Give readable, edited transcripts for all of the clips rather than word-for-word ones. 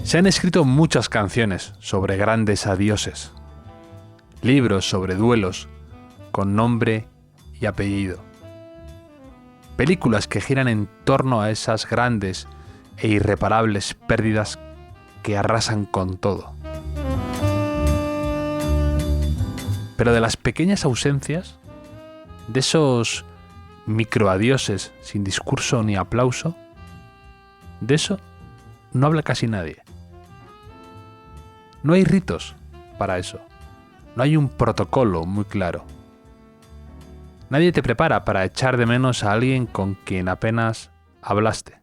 Se han escrito muchas canciones sobre grandes adioses, libros sobre duelos con nombre y apellido, películas que giran en torno a esas grandes e irreparables pérdidas que arrasan con todo. Pero de las pequeñas ausencias, de esos microadioses sin discurso ni aplauso, de eso no habla casi nadie. No hay ritos para eso. No hay un protocolo muy claro. Nadie te prepara para echar de menos a alguien con quien apenas hablaste.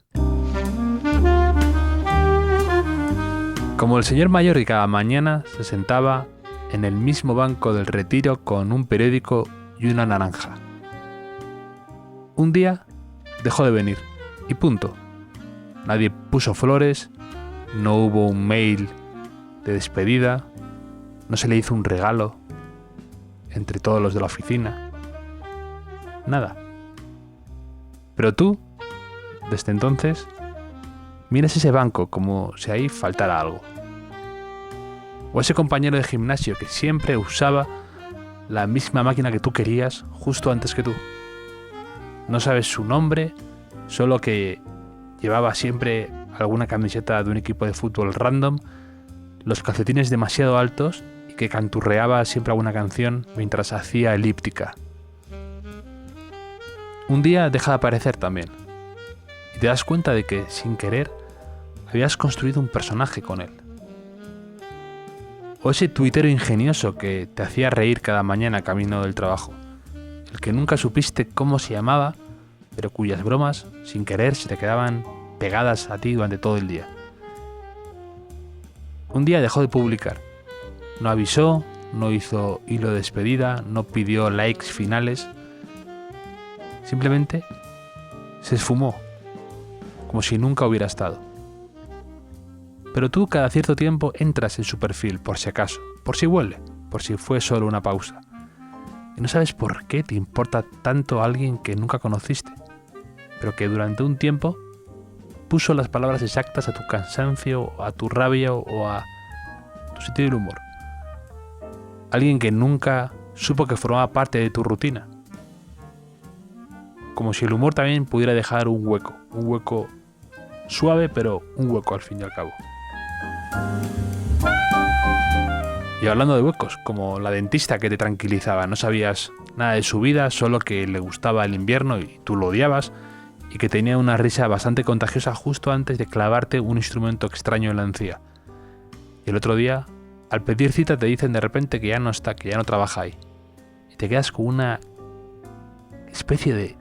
Como el señor mayor que cada mañana se sentaba en el mismo banco del Retiro con un periódico y una naranja. Un día dejó de venir y punto. Nadie puso flores, no hubo un mail de despedida, no se le hizo un regalo entre todos los de la oficina. Nada. Pero tú, desde entonces, miras ese banco como si ahí faltara algo. O ese compañero de gimnasio que siempre usaba la misma máquina que tú querías justo antes que tú. No sabes su nombre, solo que llevaba siempre alguna camiseta de un equipo de fútbol random, los calcetines demasiado altos y que canturreaba siempre alguna canción mientras hacía elíptica. Un día deja de aparecer también y te das cuenta de que, sin querer, habías construido un personaje con él. O ese tuitero ingenioso que te hacía reír cada mañana camino del trabajo, el que nunca supiste cómo se llamaba, pero cuyas bromas, sin querer, se te quedaban pegadas a ti durante todo el día. Un día dejó de publicar. No avisó, no hizo hilo de despedida, no pidió likes finales. Simplemente se esfumó, como si nunca hubiera estado. Pero tú cada cierto tiempo entras en su perfil, por si acaso, por si huele, por si fue solo una pausa. Y no sabes por qué te importa tanto a alguien que nunca conociste, pero que durante un tiempo puso las palabras exactas a tu cansancio, a tu rabia o a tu sentido del humor. Alguien que nunca supo que formaba parte de tu rutina. Como si el humor también pudiera dejar un hueco suave, pero un hueco al fin y al cabo. Y hablando de huecos, como la dentista que te tranquilizaba, no sabías nada de su vida, solo que le gustaba el invierno y tú lo odiabas, y que tenía una risa bastante contagiosa justo antes de clavarte un instrumento extraño en la encía. Y el otro día, al pedir cita, te dicen de repente que ya no está, que ya no trabaja ahí. Y te quedas con una especie de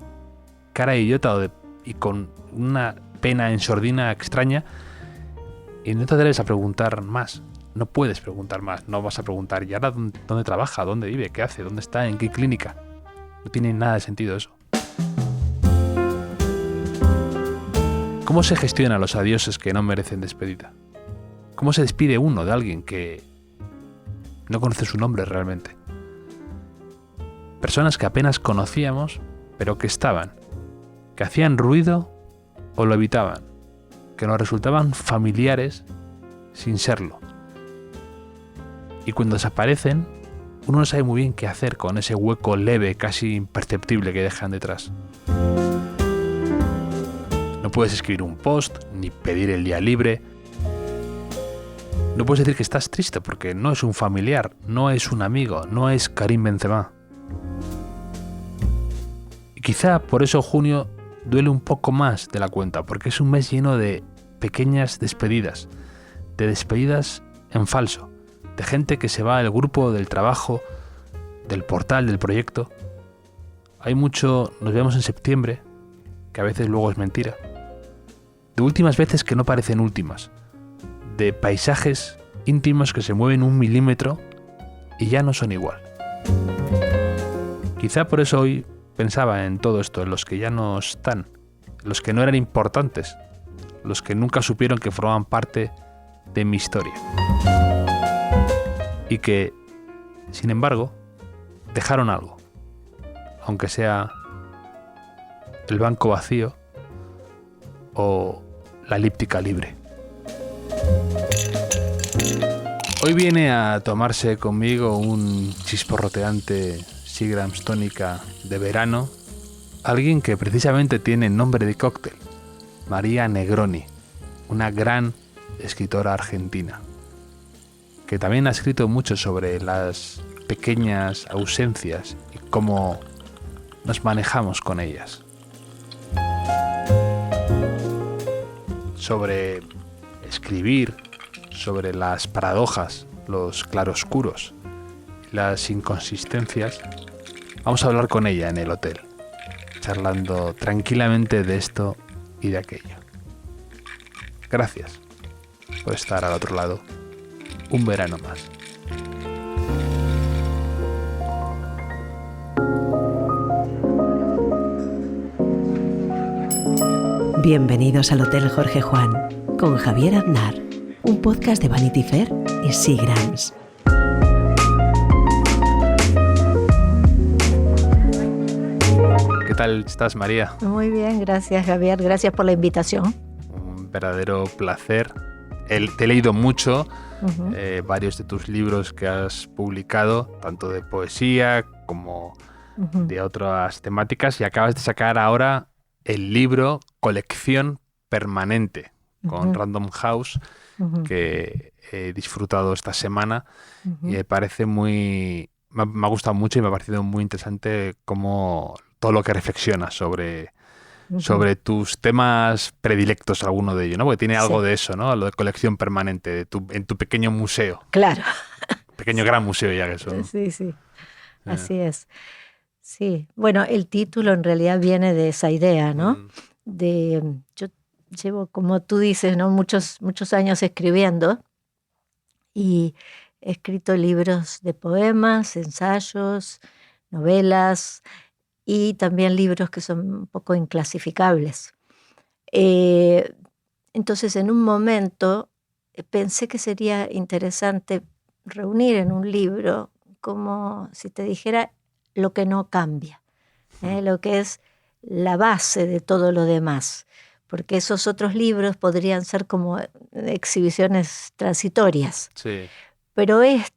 cara de idiota y con una pena en sordina extraña, y no te atreves a preguntar más. No puedes preguntar más, no vas a preguntar ¿y ahora dónde trabaja? ¿Dónde vive? ¿Qué hace? ¿Dónde está? ¿En qué clínica? No tiene nada de sentido eso. ¿Cómo se gestionan los adioses que no merecen despedida? ¿Cómo se despide uno de alguien que no conoce su nombre realmente? Personas que apenas conocíamos, pero que estaban, que hacían ruido o lo evitaban, que nos resultaban familiares sin serlo. Y cuando desaparecen, uno no sabe muy bien qué hacer con ese hueco leve, casi imperceptible que dejan detrás. No puedes escribir un post, ni pedir el día libre. No puedes decir que estás triste porque no es un familiar, no es un amigo, no es Karim Benzema. Y quizá por eso junio duele un poco más de la cuenta, porque es un mes lleno de pequeñas despedidas, de despedidas en falso, de gente que se va del grupo, del trabajo, del portal, del proyecto. Hay mucho, nos vemos en septiembre, que a veces luego es mentira, de últimas veces que no parecen últimas, de paisajes íntimos que se mueven 1 milímetro y ya no son igual. Quizá por eso hoy pensaba en todo esto, en los que ya no están, en los que no eran importantes, los que nunca supieron que formaban parte de mi historia. Y que, sin embargo, dejaron algo, aunque sea el banco vacío o la elíptica libre. Hoy viene a tomarse conmigo un chisporroteante Seagram's tónica de verano, alguien que precisamente tiene nombre de cóctel, María Negroni, una gran escritora argentina, que también ha escrito mucho sobre las pequeñas ausencias y cómo nos manejamos con ellas. Sobre escribir, sobre las paradojas, los claroscuros, las inconsistencias, vamos a hablar con ella en el hotel, charlando tranquilamente de esto y de aquello. Gracias por estar al otro lado un verano más. Bienvenidos al Hotel Jorge Juan con Javier Aznar, un podcast de Vanity Fair y Seagram's. ¿Qué tal estás, María? Muy bien, gracias, Javier. Gracias por la invitación. Un verdadero placer. Te he leído mucho, varios de tus libros que has publicado, tanto de poesía como de otras temáticas, y acabas de sacar ahora el libro Colección Permanente con Random House, que he disfrutado esta semana y me parece me ha gustado mucho y me ha parecido muy interesante como todo lo que reflexionas sobre tus temas predilectos, alguno de ellos, ¿no? Porque tiene algo de eso, ¿no? Lo de colección permanente, en tu pequeño museo. Claro. Pequeño gran museo ya que eso, ¿no? Sí, así es. Sí, bueno, el título en realidad viene de esa idea, ¿no? Yo llevo, como tú dices, ¿no? muchos años escribiendo y he escrito libros de poemas, ensayos, novelas y también libros que son un poco inclasificables. Entonces, en un momento pensé que sería interesante reunir en un libro, como si te dijera, lo que no cambia, lo que es la base de todo lo demás, porque esos otros libros podrían ser como exhibiciones transitorias. Sí. Pero es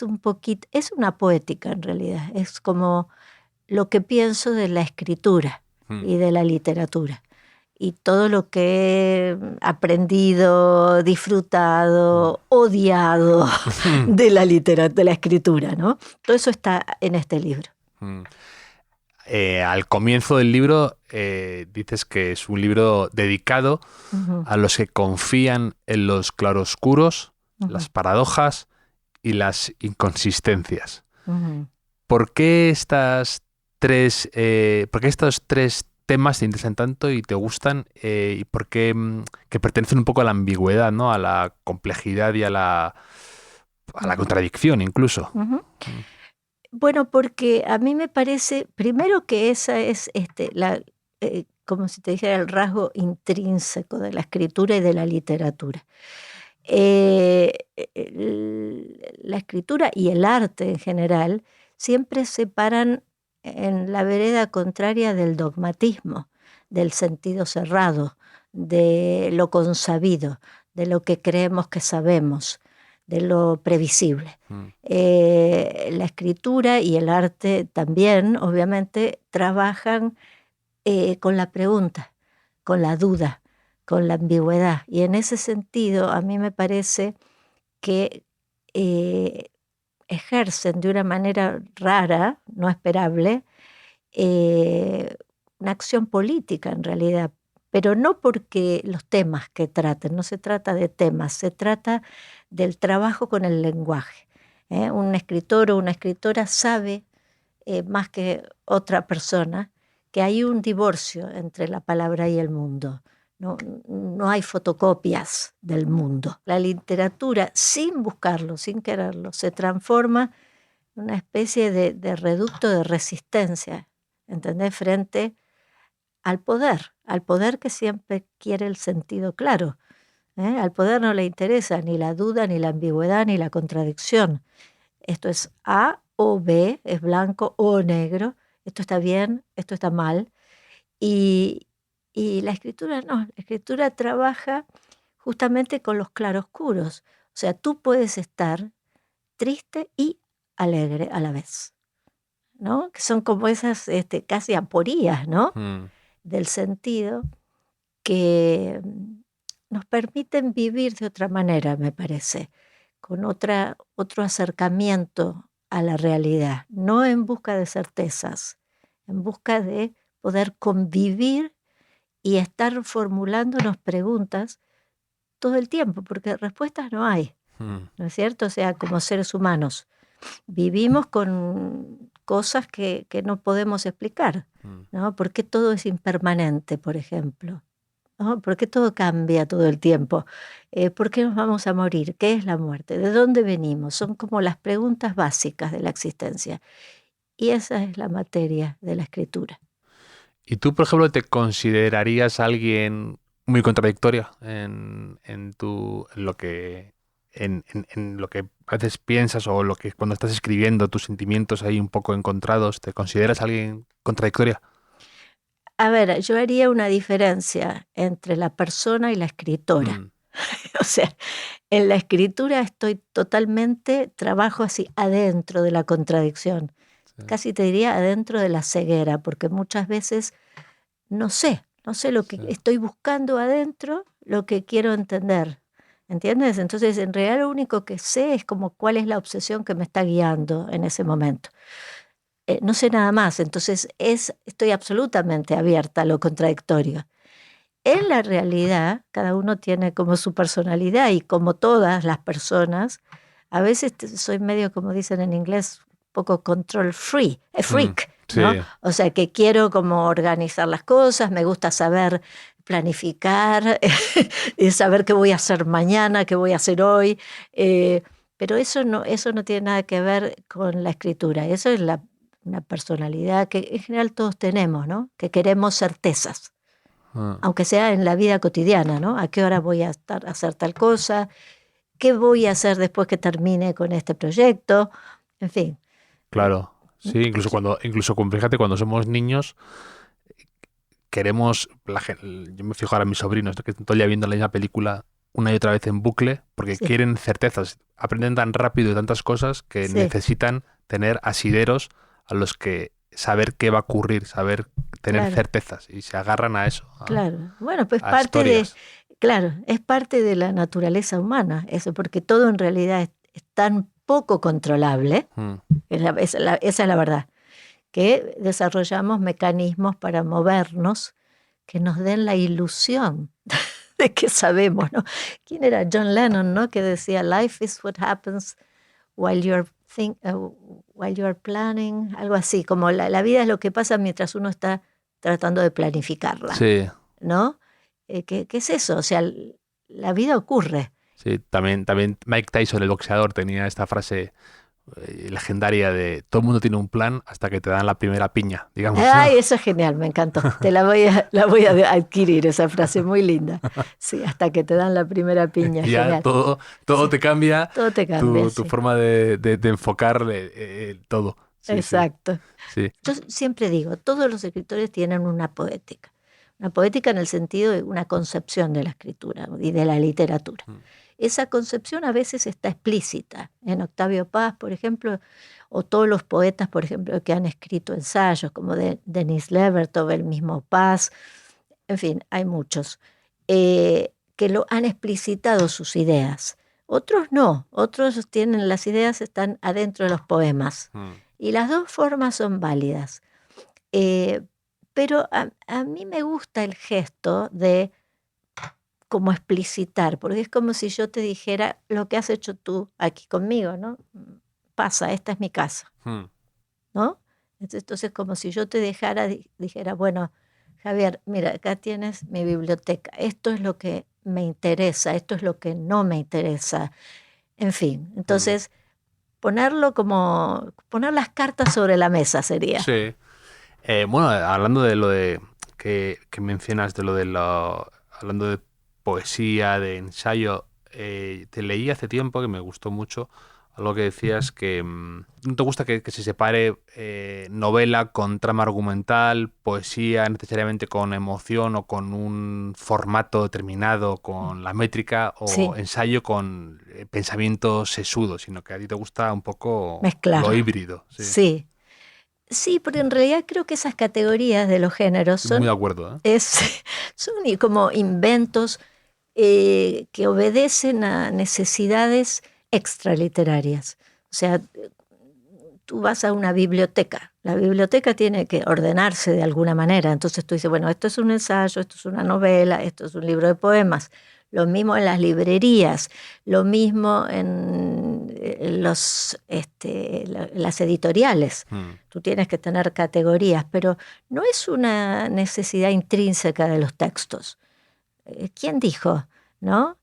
un poquito, es una poética en realidad, es como lo que pienso de la escritura y de la literatura. Y todo lo que he aprendido, disfrutado, odiado de la literatura, de la escritura, ¿no? Todo eso está en este libro. Al comienzo del libro dices que es un libro dedicado a los que confían en los claroscuros, las paradojas y las inconsistencias. ¿Por qué estos tres temas te interesan tanto y te gustan, y por qué que pertenecen un poco a la ambigüedad, ¿no? A la complejidad y a la contradicción incluso? Bueno, porque a mí me parece, primero, que esa es como si te dijera, el rasgo intrínseco de la escritura y de la literatura. La escritura y el arte en general siempre se paran en la vereda contraria del dogmatismo, del sentido cerrado, de lo consabido, de lo que creemos que sabemos, de lo previsible. La escritura y el arte también, obviamente, trabajan con la pregunta, con la duda, con la ambigüedad. Y en ese sentido, a mí me parece que ejercen de una manera rara, no esperable, una acción política en realidad, pero no porque los temas que traten, no se trata de temas, se trata del trabajo con el lenguaje. Un escritor o una escritora sabe, más que otra persona, que hay un divorcio entre la palabra y el mundo. No hay fotocopias del mundo. La literatura, sin buscarlo, sin quererlo, se transforma en una especie de reducto de resistencia, ¿entendés? Frente al poder que siempre quiere el sentido claro. Al poder no le interesa ni la duda, ni la ambigüedad, ni la contradicción. Esto es A o B, es blanco o negro, esto está bien, esto está mal. Y la escritura no, la escritura trabaja justamente con los claroscuros, sea, tú puedes estar triste y alegre a la vez, ¿no? Que son como esas casi aporías, ¿no? Del sentido que nos permiten vivir de otra manera, me parece, con otro acercamiento a la realidad, no en busca de certezas, en busca de poder convivir y estar formulándonos preguntas todo el tiempo, porque respuestas no hay, ¿no es cierto? O sea, como seres humanos, vivimos con cosas que no podemos explicar, ¿no? ¿Por qué todo es impermanente, por ejemplo? ¿No? ¿Por qué todo cambia todo el tiempo? ¿Por qué nos vamos a morir? ¿Qué es la muerte? ¿De dónde venimos? Son como las preguntas básicas de la existencia. Y esa es la materia de la escritura. ¿Y tú, por ejemplo, te considerarías alguien muy contradictoria en lo que a veces piensas o lo que cuando estás escribiendo tus sentimientos ahí un poco encontrados? ¿Te consideras alguien contradictoria? A ver, yo haría una diferencia entre la persona y la escritora. O sea, en la escritura estoy totalmente, trabajo así adentro de la contradicción. Sí. Casi te diría adentro de la ceguera, porque muchas veces no sé lo que estoy buscando adentro, lo que quiero entender. ¿Entiendes? Entonces, en realidad lo único que sé es como cuál es la obsesión que me está guiando en ese momento. No sé nada más, entonces estoy absolutamente abierta a lo contradictorio. En la realidad, cada uno tiene como su personalidad y como todas las personas, a veces soy medio, como dicen en inglés, poco control freak, ¿no? Sí. O sea, que quiero como organizar las cosas, me gusta saber planificar, y saber qué voy a hacer mañana, qué voy a hacer hoy, pero eso no tiene nada que ver con la escritura, eso es una personalidad que en general todos tenemos, ¿no? Que queremos certezas. Aunque sea en la vida cotidiana, ¿no? ¿A qué hora voy a hacer tal cosa? ¿Qué voy a hacer después que termine con este proyecto? En fin. Claro, sí, incluso fíjate, cuando somos niños, queremos, yo me fijo ahora en mis sobrinos, que están todo el día viendo la misma película una y otra vez en bucle, porque Sí. quieren certezas, aprenden tan rápido de tantas cosas que Sí. necesitan tener asideros a los que saber qué va a ocurrir, saber tener Claro. certezas, y se agarran a eso. Claro. Bueno, pues a historias. es parte de la naturaleza humana, eso, porque todo en realidad es tan poco controlable, esa es la verdad, que desarrollamos mecanismos para movernos que nos den la ilusión de que sabemos, ¿no? ¿Quién era? John Lennon, ¿no? Que decía, life is what happens while you're planning, algo así, como la vida es lo que pasa mientras uno está tratando de planificarla, Sí, ¿no? ¿Qué es eso? O sea, la vida ocurre. sí, también Mike Tyson, el boxeador, tenía esta frase legendaria de todo el mundo tiene un plan hasta que te dan la primera piña, digamos. Ay, eso es genial, me encantó. La voy a adquirir, esa frase, muy linda. Sí, hasta que te dan la primera piña, Ya genial. todo Sí. te cambia, Todo te cambia, tu sí. forma de enfocar todo. Sí, Exacto. sí. Yo siempre digo, todos los escritores tienen una poética. Una poética en el sentido de una concepción de la escritura y de la literatura. Esa concepción a veces está explícita. En Octavio Paz, por ejemplo, o todos los poetas, por ejemplo, que han escrito ensayos, como Denis Levertov, el mismo Paz, en fin, hay muchos, que lo han explicitado sus ideas. Otros no, otros tienen las ideas, están adentro de los poemas. Y las dos formas son válidas. Pero a mí me gusta el gesto de como explicitar, porque es como si yo te dijera lo que has hecho tú aquí conmigo, ¿no? Pasa, esta es mi casa, ¿no? Entonces como si yo te dijera, bueno, Javier, mira, acá tienes mi biblioteca, esto es lo que me interesa, esto es lo que no me interesa, en fin. Entonces, poner las cartas sobre la mesa sería. Sí. Bueno, hablando de lo de que mencionas, hablando de poesía, de ensayo, te leí hace tiempo, que me gustó mucho, algo que decías que no te gusta que se separe novela con trama argumental, poesía necesariamente con emoción o con un formato determinado, con la métrica, o Sí, ensayo con pensamiento sesudo, sino que a ti te gusta un poco lo mezclar. híbrido. Sí, Sí. Sí, porque en realidad creo que esas categorías de los géneros estoy muy de acuerdo, ¿eh? son como inventos que obedecen a necesidades extraliterarias. O sea, tú vas a una biblioteca. La biblioteca tiene que ordenarse de alguna manera. Entonces tú dices, bueno, esto es un ensayo, esto es una novela, esto es un libro de poemas. Lo mismo en las librerías, lo mismo en las editoriales. Tú tienes que tener categorías, pero no es una necesidad intrínseca de los textos. ¿Quién dijo? ¿No?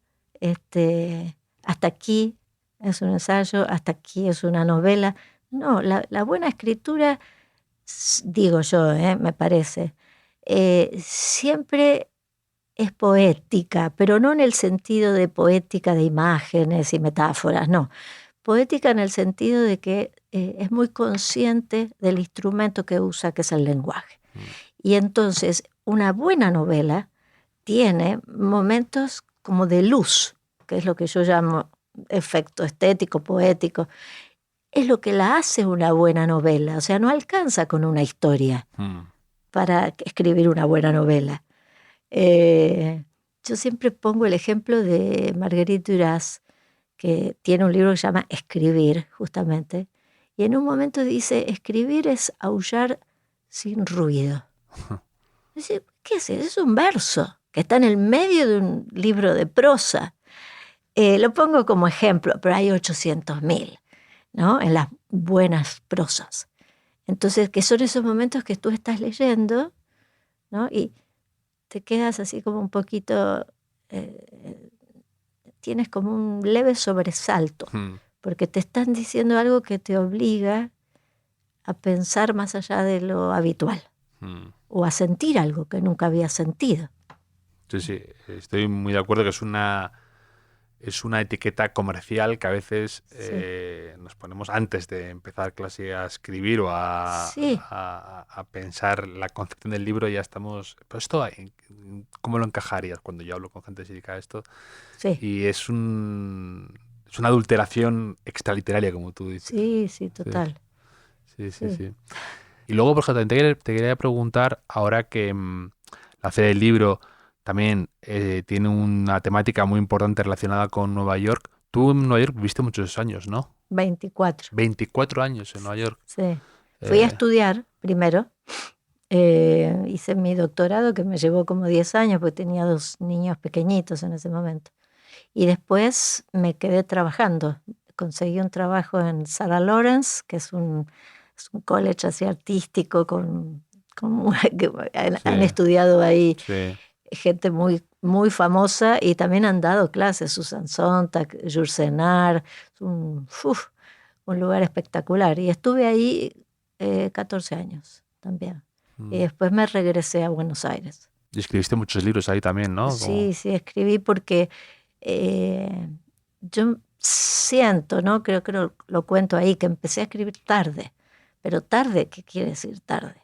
Hasta aquí es un ensayo, hasta aquí es una novela. No, la buena escritura, digo yo, me parece, siempre es poética, pero no en el sentido de poética de imágenes y metáforas, no. Poética en el sentido de que es muy consciente del instrumento que usa, que es el lenguaje. Y entonces, una buena novela tiene momentos como de luz, que es lo que yo llamo efecto estético, poético. Es lo que la hace una buena novela. O sea, no alcanza con una historia para escribir una buena novela. Yo siempre pongo el ejemplo de Marguerite Duras, que tiene un libro que se llama Escribir, justamente, y en un momento dice, escribir es aullar sin ruido. Dice, ¿qué es eso? Es un verso que está en el medio de un libro de prosa. Lo pongo como ejemplo, pero hay 800.000, ¿no? En las buenas prosas. Entonces, que son esos momentos que tú estás leyendo, ¿no? Y te quedas así como un poquito, tienes como un leve sobresalto, porque te están diciendo algo que te obliga a pensar más allá de lo habitual, o a sentir algo que nunca habías sentido. Sí, estoy muy de acuerdo que es una etiqueta comercial que a veces nos ponemos antes de empezar clase a escribir o a pensar la concepción del libro. Ya estamos, pues esto, ¿cómo lo encajarías? Cuando yo hablo con gente que se dedica a esto, Sí. y es una adulteración extraliteraria, como tú dices. Sí, total. Sí. Y luego, por ejemplo, te quería preguntar, ahora que la Feria del Libro también tiene una temática muy importante relacionada con Nueva York. Tú en Nueva York viviste muchos años, ¿no? 24. 24 años en Nueva York. Sí. Fui a estudiar primero. Hice mi doctorado, que me llevó como 10 años, porque tenía 2 niños pequeñitos en ese momento. Y después me quedé trabajando. Conseguí un trabajo en Sarah Lawrence, que es un college así artístico que han estudiado ahí gente muy, muy famosa, y también han dado clases, Susan Sontag, Jules Senard, un lugar espectacular. Y estuve ahí 14 años también. Y después me regresé a Buenos Aires. Y escribiste muchos libros ahí también, ¿no? Sí, escribí porque yo siento, ¿no? Creo que lo cuento ahí, que empecé a escribir tarde. Pero tarde, ¿qué quiere decir tarde?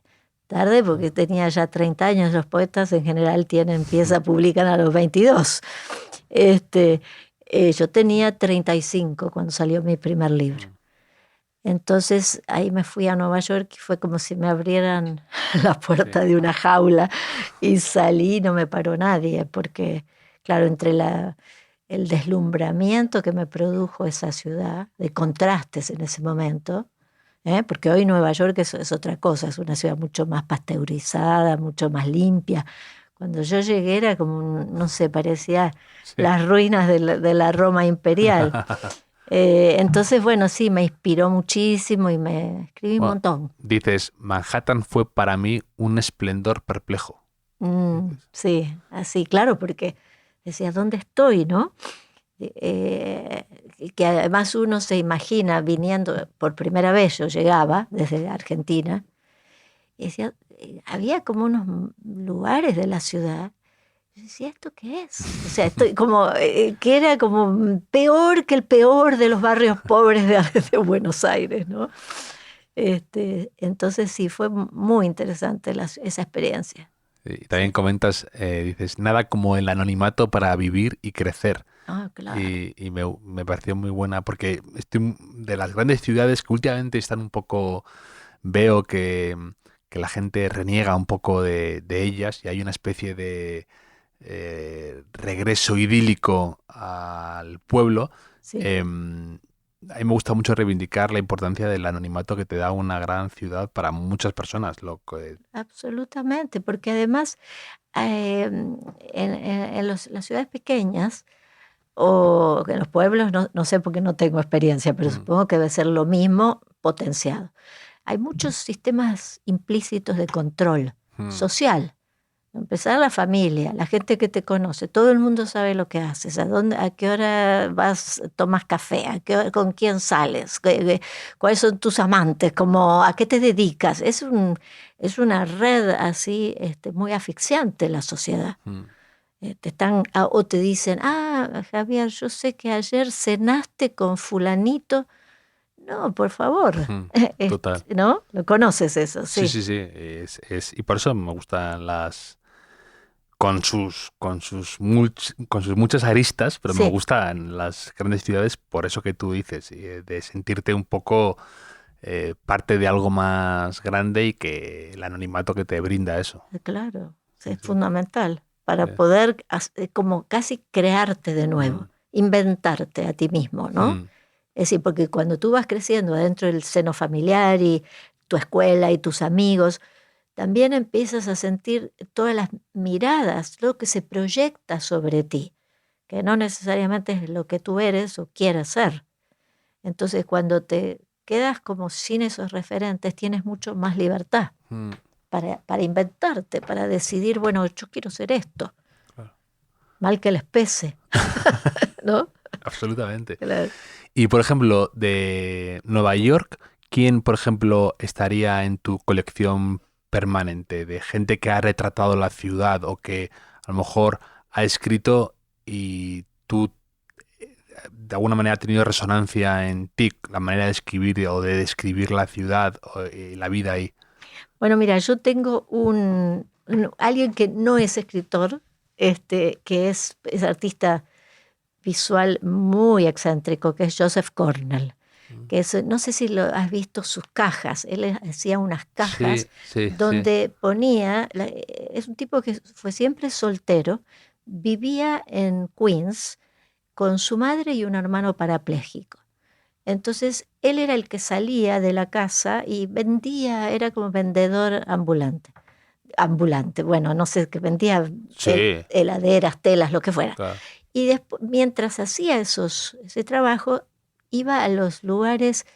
Tarde porque tenía ya 30 años. Los poetas en general publican a los 22. Yo tenía 35 cuando salió mi primer libro. Entonces ahí me fui a Nueva York y fue como si me abrieran la puerta de una jaula, y salí y no me paró nadie, porque claro, entre el deslumbramiento que me produjo esa ciudad, de contrastes en ese momento, porque hoy Nueva York es otra cosa, es una ciudad mucho más pasteurizada, mucho más limpia. Cuando yo llegué era como, no sé, parecía las ruinas de la Roma imperial. Entonces, bueno, sí, me inspiró muchísimo y me escribí un montón. Dices, Manhattan fue para mí un esplendor perplejo. Sí, así, claro, porque decía, ¿dónde estoy, no? Que además uno se imagina viniendo por primera vez. Yo llegaba desde Argentina y decía, había como unos lugares de la ciudad. Yo decía, ¿esto qué es? O sea, estoy como, que era como peor que el peor de los barrios pobres de Buenos Aires, ¿no? Entonces sí, fue muy interesante esa experiencia. Y también Sí. comentas, dices, nada como el anonimato para vivir y crecer. Ah, claro. Y me pareció muy buena porque estoy de las grandes ciudades que últimamente están un poco, veo que la gente reniega un poco de ellas y hay una especie de regreso idílico al pueblo. Sí, em, a mí me gusta mucho reivindicar la importancia del anonimato que te da una gran ciudad para muchas personas. absolutamente, porque además en las ciudades pequeñas o en los pueblos, no sé porque no tengo experiencia, pero Mm, supongo que debe ser lo mismo potenciado. Hay muchos sistemas implícitos de control mm, social. Empezar la familia, la gente que te conoce, todo el mundo sabe lo que haces, a qué hora vas, tomas café, con quién sales, cuáles son tus amantes, a qué te dedicas. Es una red así muy asfixiante la sociedad. mm, O te dicen, Javier, yo sé que ayer cenaste con fulanito. No, por favor, mm, total. ¿no? ¿Lo conoces eso? Sí, Sí, sí, sí. Y por eso me gustan con sus muchas aristas, pero me sí. gustan las grandes ciudades por eso que tú dices, de sentirte un poco parte de algo más grande y que el anonimato que te brinda eso. Claro, sí, Sí, es sí. fundamental para Eh, poder como casi crearte de mm, nuevo, inventarte a ti mismo, ¿no? mm, Es decir, porque cuando tú vas creciendo dentro del seno familiar y tu escuela y tus amigos, también empiezas a sentir todas las miradas, lo que se proyecta sobre ti, que no necesariamente es lo que tú eres o quieres ser. Entonces, cuando te quedas como sin esos referentes, tienes mucho más libertad mm, para inventarte, para decidir, bueno, yo quiero ser esto, claro. mal que les pese, ¿no? Absolutamente. Claro. Y por ejemplo, de Nueva York, ¿quién, por ejemplo, estaría en tu colección permanente de gente que ha retratado la ciudad o que a lo mejor ha escrito y tú de alguna manera ha tenido resonancia en ti, la manera de escribir o de describir la ciudad y la vida ahí? Bueno, mira, yo tengo alguien que no es escritor, que es artista visual muy excéntrico, que es Joseph Cornell, Mm. que es, no sé si lo has visto sus cajas, él hacía unas Sí, cajas sí, sí. donde ponía, es un tipo que fue siempre soltero, vivía en Queens con su madre y un hermano parapléjico. Entonces, él era el que salía de la casa y vendía, era como vendedor ambulante. Ambulante, bueno, no sé, que vendía Sí, heladeras, telas, lo que fuera. claro. Y después, mientras hacía ese trabajo, iba a los lugares,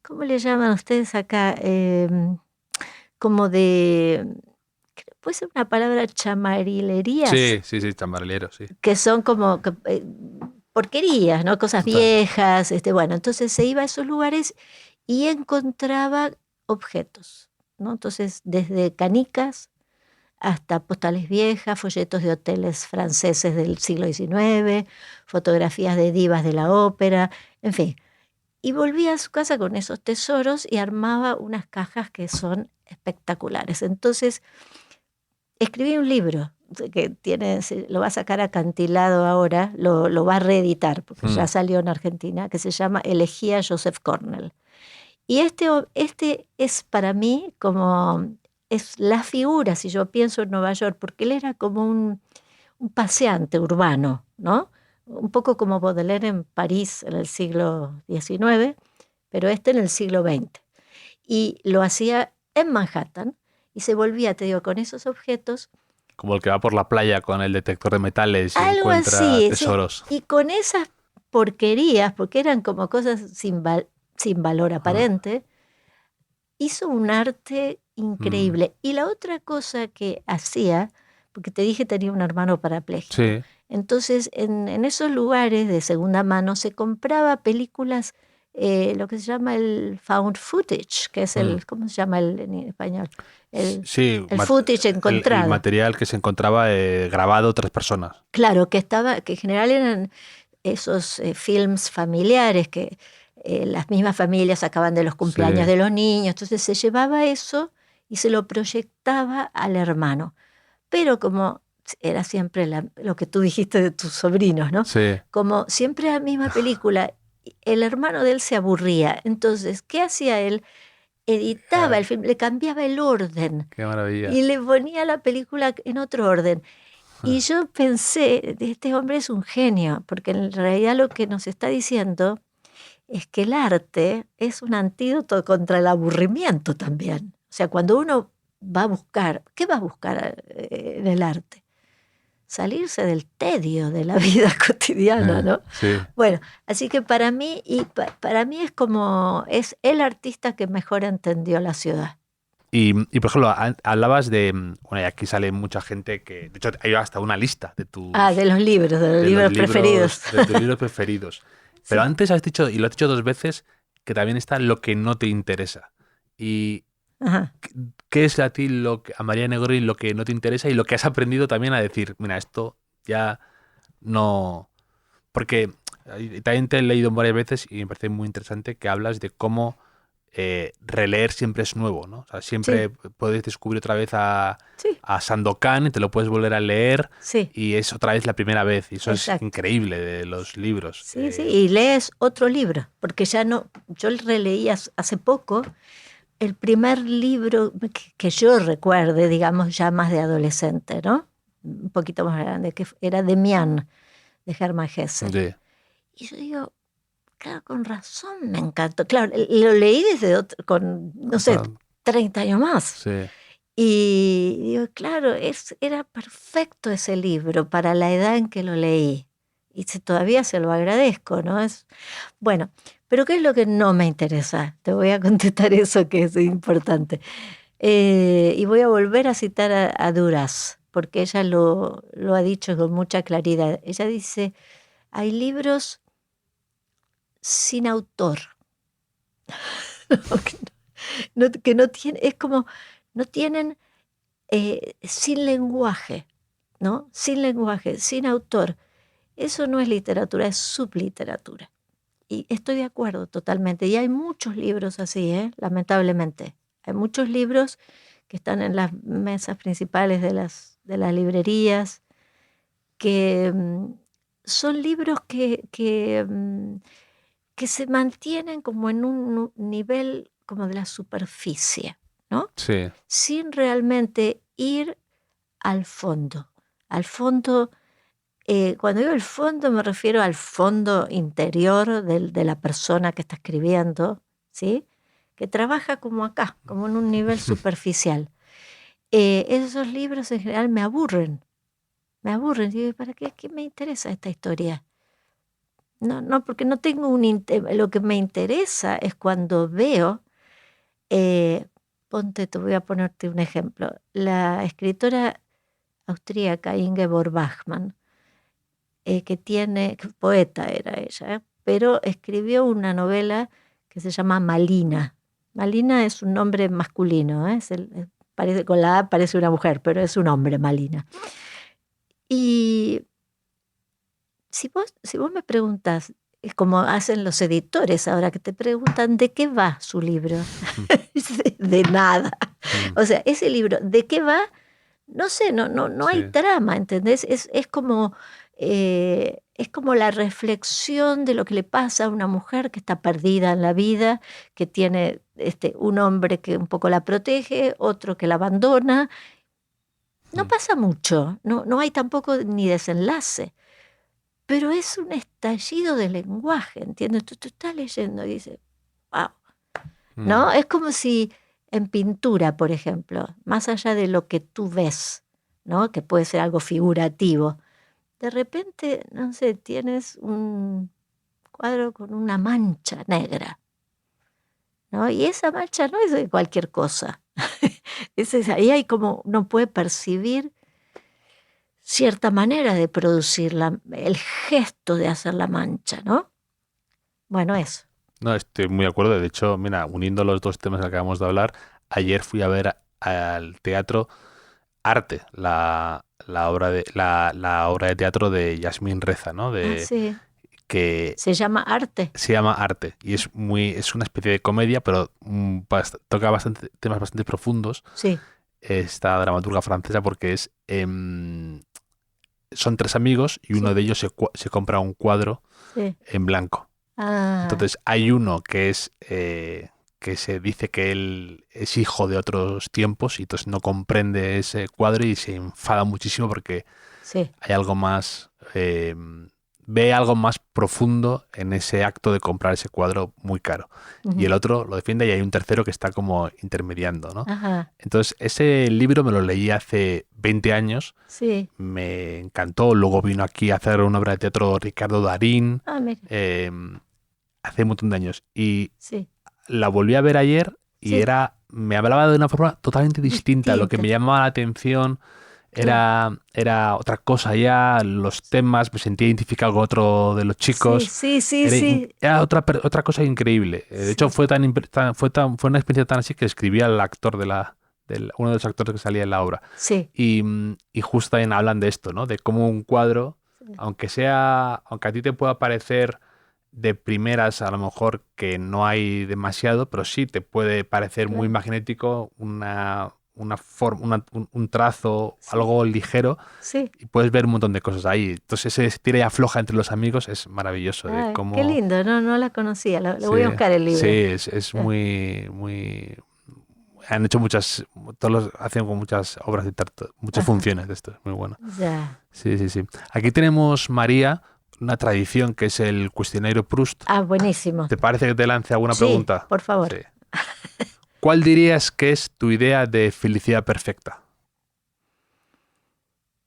¿cómo le llaman ustedes acá? Como de, puede ser una palabra, chamarilerías, Sí, sí, sí, chambarlero, sí. que son como porquerías, ¿no? Cosas Total. viejas, bueno, entonces se iba a esos lugares y encontraba objetos, ¿no? Entonces, desde canicas hasta postales viejas, folletos de hoteles franceses del siglo XIX, fotografías de divas de la ópera, en fin. Y volvía a su casa con esos tesoros y armaba unas cajas que son espectaculares. Entonces, escribí un libro que lo va a sacar acantilado ahora, lo va a reeditar, porque ya Mm, salió en Argentina, que se llama Elegía Joseph Cornell. Y este es para mí como, es la figura, si yo pienso en Nueva York, porque él era como un paseante urbano, ¿no? Un poco como Baudelaire en París en el siglo XIX, pero en el siglo XX. Y lo hacía en Manhattan y se volvía, te digo, con esos objetos, como el que va por la playa con el detector de metales y algo encuentra así, sí, tesoros. y con esas porquerías, porque eran como cosas sin valor Ah, aparente, hizo un arte mm, increíble. Y la otra cosa que hacía, porque te dije tenía un hermano parapléjico, sí. entonces en esos lugares de segunda mano se compraba películas lo que se llama el found footage, que es ¿cómo se llama en español? Sí, El footage encontrado. El material que se encontraba grabado otras personas. Claro, que en general eran esos films familiares que las mismas familias sacaban de los cumpleaños de los niños. Entonces se llevaba eso y se lo proyectaba al hermano. Pero como era siempre lo que tú dijiste de tus sobrinos, ¿no? Sí. Como siempre la misma película, el hermano de él se aburría. Entonces, ¿qué hacía él? Editaba el film, le cambiaba el orden. Qué maravilla. Y le ponía la película en otro orden. Y yo pensé, este hombre es un genio, porque en realidad lo que nos está diciendo es que el arte es un antídoto contra el aburrimiento también. O sea, cuando uno va a buscar, ¿qué va a buscar en el arte? Salirse del tedio de la vida cotidiana, ¿no? Sí. Bueno, así que para mí, es el artista que mejor entendió la ciudad. Y por ejemplo, hablabas de, bueno, y aquí sale mucha gente que, de hecho, hay hasta una lista de tus... de los libros, de los libros preferidos. De tus libros preferidos. Pero antes has dicho, y lo has dicho 2 veces, que también está lo que no te interesa. Y Ajá. ¿qué es a ti, a María Negroni, lo que no te interesa y lo que has aprendido también a decir, mira, esto ya no... Porque también te he leído varias veces y me parece muy interesante que hablas de cómo releer siempre es nuevo, ¿no? O sea, siempre puedes descubrir otra vez a Sandokan y te lo puedes volver a leer y es otra vez la primera vez. Y eso es increíble de los libros. Sí, y lees otro libro, porque ya no... Yo releí hace poco el primer libro que yo recuerde, digamos, ya más de adolescente, ¿no? Un poquito más grande, que era Demián, de Hermann Hesse. Sí. Y yo digo, claro, con razón me encantó. Claro, lo leí con 30 años más. Sí. Y digo, claro, era perfecto ese libro para la edad en que lo leí. Y todavía se lo agradezco, ¿no? Bueno, pero ¿qué es lo que no me interesa? Te voy a contestar eso que es importante. Y voy a volver a citar a Duras, porque ella lo ha dicho con mucha claridad. Ella dice, hay libros sin autor. que no tienen, es como, no tienen, sin lenguaje, ¿no? Sin lenguaje, sin autor. Eso no es literatura, es subliteratura. Y estoy de acuerdo totalmente. Y hay muchos libros así, lamentablemente. Hay muchos libros que están en las mesas principales de las librerías, que son libros que se mantienen como en un nivel como de la superficie, ¿no? Sí. Sin realmente ir al fondo. Al fondo, cuando digo el fondo me refiero al fondo interior de la persona que está escribiendo, ¿sí? Que trabaja como acá, como en un nivel superficial. Esos libros en general me aburren. Me aburren. Digo, ¿para qué me interesa esta historia? No, porque no tengo lo que me interesa es cuando veo, te voy a ponerte un ejemplo. La escritora austríaca Ingeborg Bachmann, poeta era ella, pero escribió una novela que se llama Malina. Malina es un nombre masculino, con la A parece una mujer, pero es un hombre, Malina. Y si vos me preguntas, es como hacen los editores ahora, que te preguntan de qué va su libro. De nada. O sea, ese libro, ¿de qué va? No sé, no hay trama, ¿entendés? Es como la reflexión de lo que le pasa a una mujer que está perdida en la vida, que tiene un hombre que un poco la protege, otro que la abandona. No pasa mucho, no hay tampoco ni desenlace. Pero es un estallido de lenguaje, ¿entiendes? Tú estás leyendo y dices, wow, ¿no? Es como si en pintura, por ejemplo, más allá de lo que tú ves, ¿no? Que puede ser algo figurativo, de repente, no sé, tienes un cuadro con una mancha negra, ¿no? Y esa mancha no es de cualquier cosa. Ahí hay como, uno puede percibir cierta manera de producir el gesto de hacer la mancha, ¿no? Bueno, eso. No, estoy muy de acuerdo. De hecho, mira, uniendo los dos temas que acabamos de hablar, ayer fui a ver al teatro Arte, la obra de teatro de Yasmín Reza, ¿no? Ah, De sí. que Se llama arte. se llama Arte y es una especie de comedia, pero toca temas bastante profundos. Sí, Esta dramaturga francesa porque son tres amigos y uno sí, de ellos se compra un cuadro sí. en blanco. Ah, Entonces hay uno que se dice que él es hijo de otros tiempos y entonces no comprende ese cuadro y se enfada muchísimo porque sí. hay algo más, ve algo más profundo en ese acto de comprar ese cuadro muy caro. Y el Ujú. otro lo defiende y hay un tercero que está como intermediando, ¿no? Ajá, Entonces ese libro me lo leí hace 20 años, sí. me encantó, luego vino aquí a hacer una obra de teatro Ricardo Darín, Ah, mire, eh, hace un montón de años. Y sí, la volví a ver ayer y sí. me hablaba de una forma totalmente distinta. Lo que Distinta, me llamaba la atención claro. era otra cosa ya, los temas, me sentía identificado con otro de los Sí, chicos. sí, sí, sí. Era otra cosa increíble. De hecho, Sí, fue una experiencia tan así que escribí al actor uno de los actores que salía en la obra. sí, Y justo también hablan de esto, ¿no? De cómo un cuadro, sí, aunque a ti te pueda parecer de primeras a lo mejor que no hay demasiado, pero sí te puede parecer muy claro. magnético una forma, un trazo, Sí, algo ligero, sí. y puedes ver un montón de cosas ahí. Entonces ese tira y afloja entre los amigos es maravilloso, de Ay, qué cómo... lindo, no, no la conocía. Lo Sí, voy a buscar el sí, libro. es Ya, muy... Han hecho hacen con muchas obras de teatro, muchas ajá, funciones de esto, es muy bueno. ya. Sí, sí, sí. Aquí tenemos, María, una tradición que es el cuestionario Proust. Ah, buenísimo. ¿Te parece que te lance alguna Sí, pregunta? por Sí. favor. ¿Cuál dirías que es tu idea de felicidad perfecta?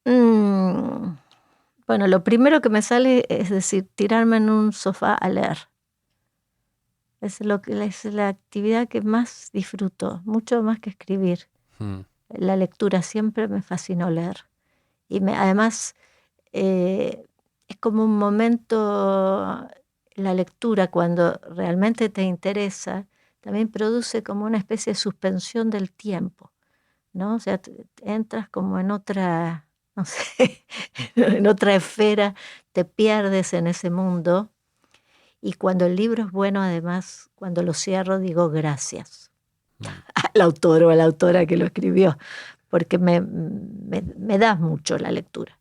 Mm, bueno, lo primero que me sale es decir, tirarme en un sofá a leer. Es la actividad que más disfruto, mucho más que escribir. Mm, La lectura siempre me fascinó leer. Además, eh, es como un momento, la lectura, cuando realmente te interesa, también produce como una especie de suspensión del tiempo, ¿no? O sea, entras como en otra, no sé, en otra esfera, te pierdes en ese mundo. Y cuando el libro es bueno, además, cuando lo cierro, digo gracias mm. al autor o a la autora que lo escribió, porque me da mucho la lectura.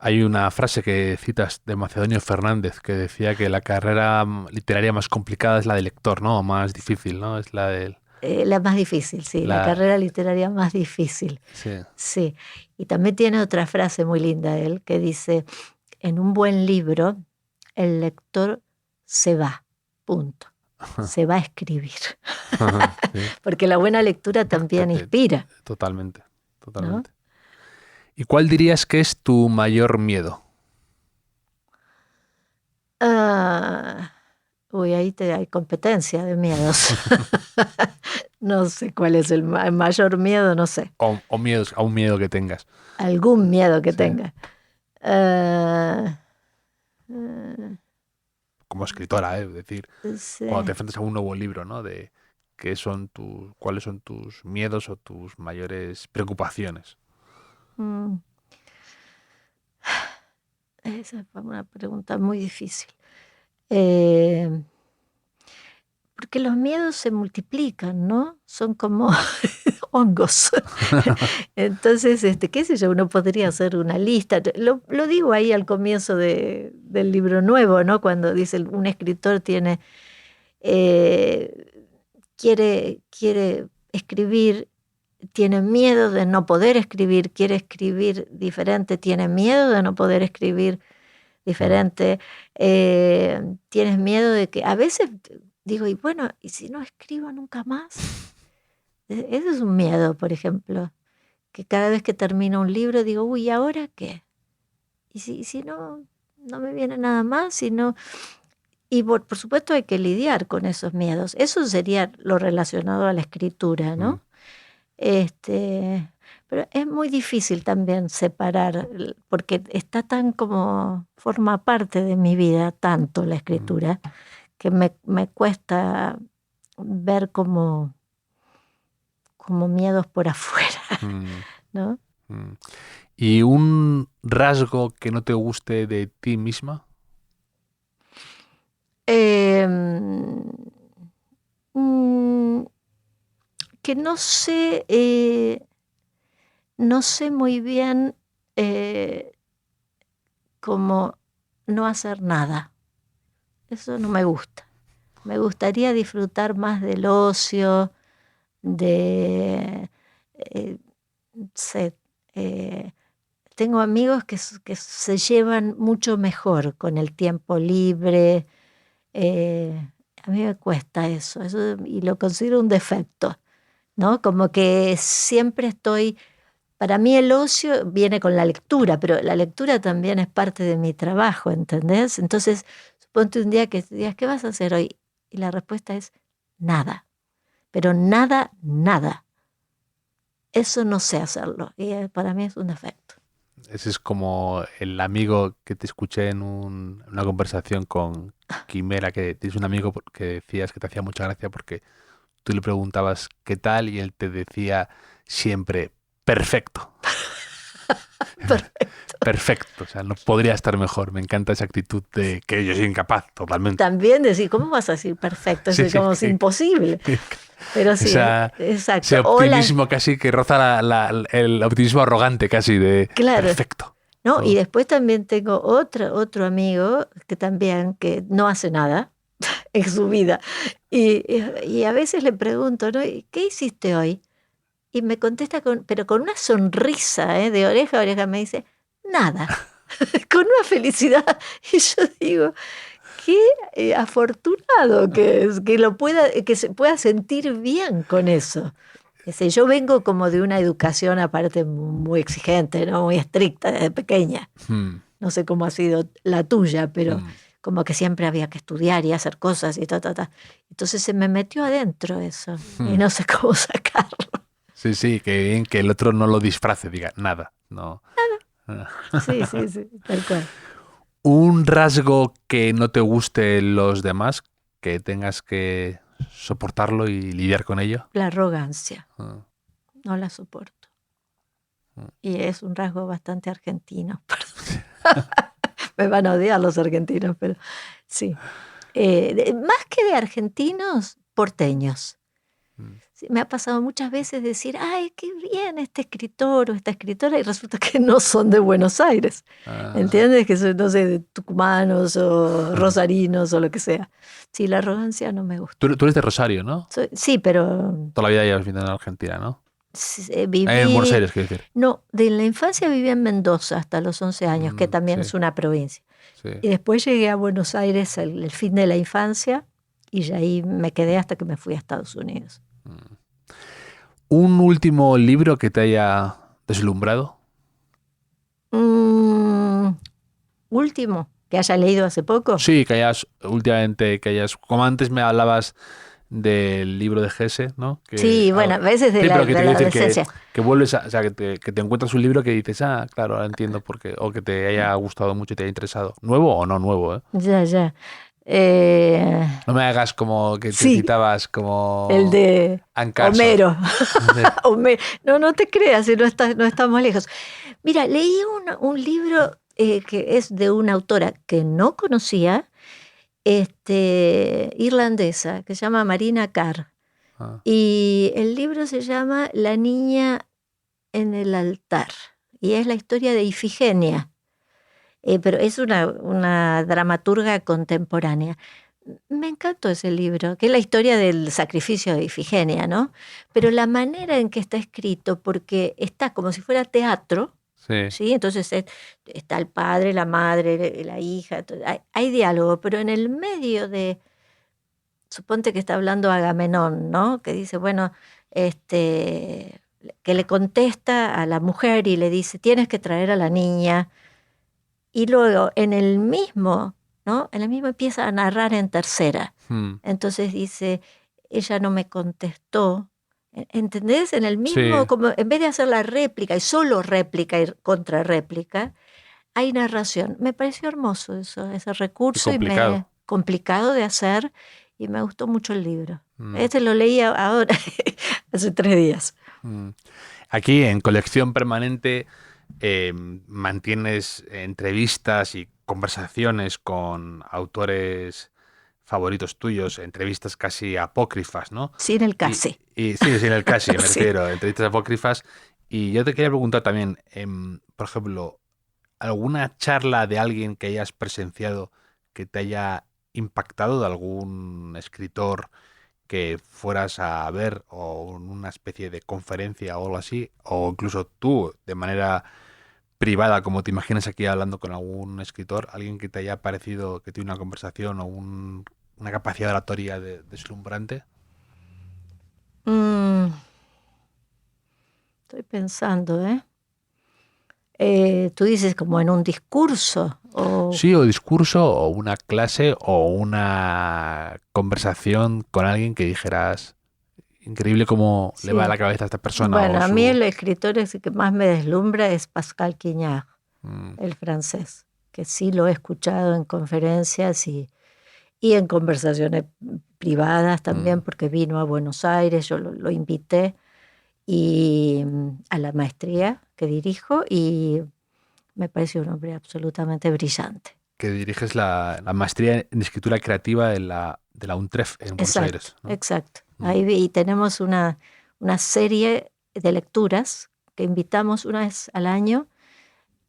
Hay una frase que citas de Macedonio Fernández que decía que la carrera literaria más complicada es la de lector, ¿no? O más difícil, ¿no? Es la del... La más difícil, sí, la La... carrera literaria más difícil, Sí. sí. Y también tiene otra frase muy linda de él que dice, en un buen libro, el lector se va, punto. Se va a escribir. Sí. Porque la buena lectura Te- también te- inspira, Totalmente, ¿no? totalmente. ¿Y cuál dirías que es tu mayor miedo? Ah, uy, hay competencia de miedos. No sé cuál es el mayor miedo, no sé. O miedos, a un miedo que tengas. Algún miedo que Sí. tenga. Ah, ah, Como escritora, ¿eh? Es decir, cuando te sí. enfrentas a un nuevo libro, ¿no? De cuáles son tus miedos o tus mayores preocupaciones. Mm, esa fue una pregunta muy difícil. Eh, Porque los miedos se multiplican, ¿no? Son como hongos. Entonces, qué sé yo, uno podría hacer una lista. Lo digo ahí al comienzo del libro nuevo, ¿no? Cuando dice un escritor eh, quiere escribir, tiene miedo de no poder escribir, quiere escribir diferente, tiene miedo de no poder escribir Mm, diferente, tienes miedo de que a veces digo, y bueno, ¿y si no escribo nunca más? Ese es un miedo, por ejemplo, que cada vez que termino un libro digo, uy, ¿y ahora qué? ¿Y si no, no me viene nada más? Y, no, y por supuesto hay que lidiar con esos miedos. Eso sería lo relacionado a la escritura, mm, ¿no? Pero es muy difícil también separar, porque está tan como, forma parte de mi vida tanto la mm. escritura, que me cuesta ver como miedos por afuera, ¿no? ¿Y un rasgo que no te guste de ti misma? Que no sé muy bien cómo no hacer nada. Eso no me gusta. Me gustaría disfrutar más del ocio, tengo amigos que se llevan mucho mejor con el tiempo libre. A mí me cuesta eso y lo considero un defecto, ¿no? Como que siempre estoy... Para mí el ocio viene con la lectura, pero la lectura también es parte de mi trabajo, ¿entendés? Entonces, suponte un día que digas, ¿qué vas a hacer hoy? Y la respuesta es nada. Pero nada. Eso no sé hacerlo. Y para mí es un defecto. Ese es como el amigo que te escuché en una conversación con Quimera, que tienes un amigo que decías que te hacía mucha gracia porque tú le preguntabas qué tal y él te decía siempre perfecto. Perfecto, o sea, no podría estar mejor. Me encanta esa actitud de que yo soy incapaz, totalmente. También decir, ¿cómo vas a decir perfecto? Es como es imposible. Pero sí, exacto. Ese optimismo casi que roza el optimismo arrogante casi de claro. Perfecto. ¿No? Todo. Y después también tengo otro amigo que no hace nada en su vida. Y a veces le pregunto, ¿no? ¿Qué hiciste hoy? Y me contesta pero con una sonrisa, de oreja a oreja, me dice, nada, con una felicidad. Y yo digo, qué afortunado que es, que se pueda sentir bien con eso. Yo vengo como de una educación aparte muy exigente, ¿no? Muy estricta desde pequeña. No sé cómo ha sido la tuya, pero como que siempre había que estudiar y hacer cosas y ta. Entonces se me metió adentro eso y no sé cómo sacarlo. Sí, que bien que el otro no lo disfrace, diga, nada, no. Nada. Sí, tal cual. Un rasgo que no te guste en los demás, que tengas que soportarlo y lidiar con ello. La arrogancia. No la soporto. Y es un rasgo bastante argentino. Me van a odiar los argentinos, pero sí. Más que de argentinos, porteños. Sí, me ha pasado muchas veces decir, ay, qué bien este escritor o esta escritora, y resulta que no son de Buenos Aires. ¿Entiendes? Que son, no sé, de tucumanos o rosarinos o lo que sea. Sí, la arrogancia no me gusta. Tú eres de Rosario, ¿no? Sí, pero... Toda la vida llevas viviendo en Argentina, ¿no? Viví... En Buenos Aires, quiero decir. No, de la infancia viví en Mendoza hasta los 11 años, que también es una provincia. Sí. Y después llegué a Buenos Aires el fin de la infancia y ahí me quedé hasta que me fui a Estados Unidos. ¿Un último libro que te haya deslumbrado? ¿Último? ¿Que haya leído hace poco? Sí, como antes me hablabas del libro de Gese, ¿no? Sí, bueno, a veces de la adolescencia. Que vuelves o sea, que te encuentras un libro que dices, claro, ahora entiendo por qué, o que te haya gustado mucho y te haya interesado. ¿Nuevo o no nuevo? Ya. No me hagas como que te citabas como... El de Homero. No te creas, no estamos lejos. Mira, leí un libro que es de una autora que no conocía, irlandesa, que se llama Marina Carr. Y el libro se llama La niña en el altar. Y es la historia de Ifigenia. Pero es una dramaturga contemporánea. Me encantó ese libro, que es la historia del sacrificio de Ifigenia, ¿no? Pero la manera en que está escrito, porque está como si fuera teatro, ¿sí? Entonces está el padre, la madre, la hija, hay diálogo, pero en el medio suponte que está hablando Agamenón, ¿no? Que dice, bueno, que le contesta a la mujer y le dice, tienes que traer a la niña. Y luego en el mismo empieza a narrar en tercera. Entonces dice, ella no me contestó. ¿Entendés? En el mismo, como en vez de hacer la réplica y solo réplica y contrarréplica, hay narración. Me pareció hermoso ese recurso. Complicado. complicado de hacer y me gustó mucho el libro. Este lo leí ahora, hace 3 días. Aquí en Colección Permanente mantienes entrevistas y conversaciones con autores favoritos tuyos, entrevistas casi apócrifas, ¿no? Sin el casi. Sí, sin el casi, me Sí. refiero, entrevistas apócrifas. Y yo te quería preguntar también, por ejemplo, ¿alguna charla de alguien que hayas presenciado que te haya impactado, de algún escritor que fueras a ver, o una especie de conferencia o algo así, o incluso tú, de manera privada, como te imaginas aquí hablando con algún escritor, alguien que te haya parecido que tiene una conversación o una capacidad oratoria deslumbrante? Estoy pensando, ¿eh? Tú dices como en un discurso o... Sí, o discurso, o una clase, o una conversación con alguien que dijeras, increíble cómo le va a Sí. la cabeza a esta persona. Bueno, O a mí su... el escritor que más me deslumbra es Pascal Quignard, Mm, el francés, que sí lo he escuchado en conferencias y en conversaciones privadas también, porque vino a Buenos Aires, yo lo invité y a la maestría que dirijo y me pareció un hombre absolutamente brillante. que diriges la maestría en escritura creativa de la UNTREF en Buenos Exacto, Aires, ¿no? exacto. Y tenemos una serie de lecturas que invitamos una vez al año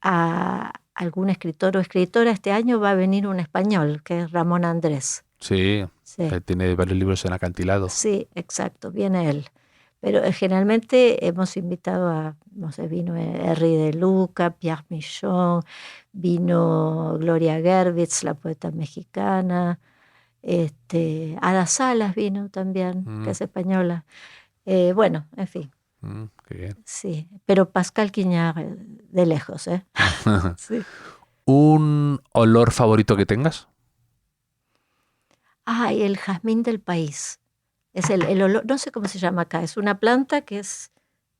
a algún escritor o escritora. Este año va a venir un español, que es Ramón Andrés. Sí, Sí, que tiene varios libros en acantilado. sí, exacto, viene él. Pero generalmente hemos invitado no sé, vino Henri de Luca, Pierre Michon, vino Gloria Gervitz, la poeta mexicana, Ada Salas vino también, que es española. Bueno, en fin, Qué bien. sí. Pero Pascal Quignard de lejos, ¿eh? Sí. ¿Un olor favorito que tengas? Ay, el jazmín del país. Es el olor, no sé cómo se llama acá, es una planta que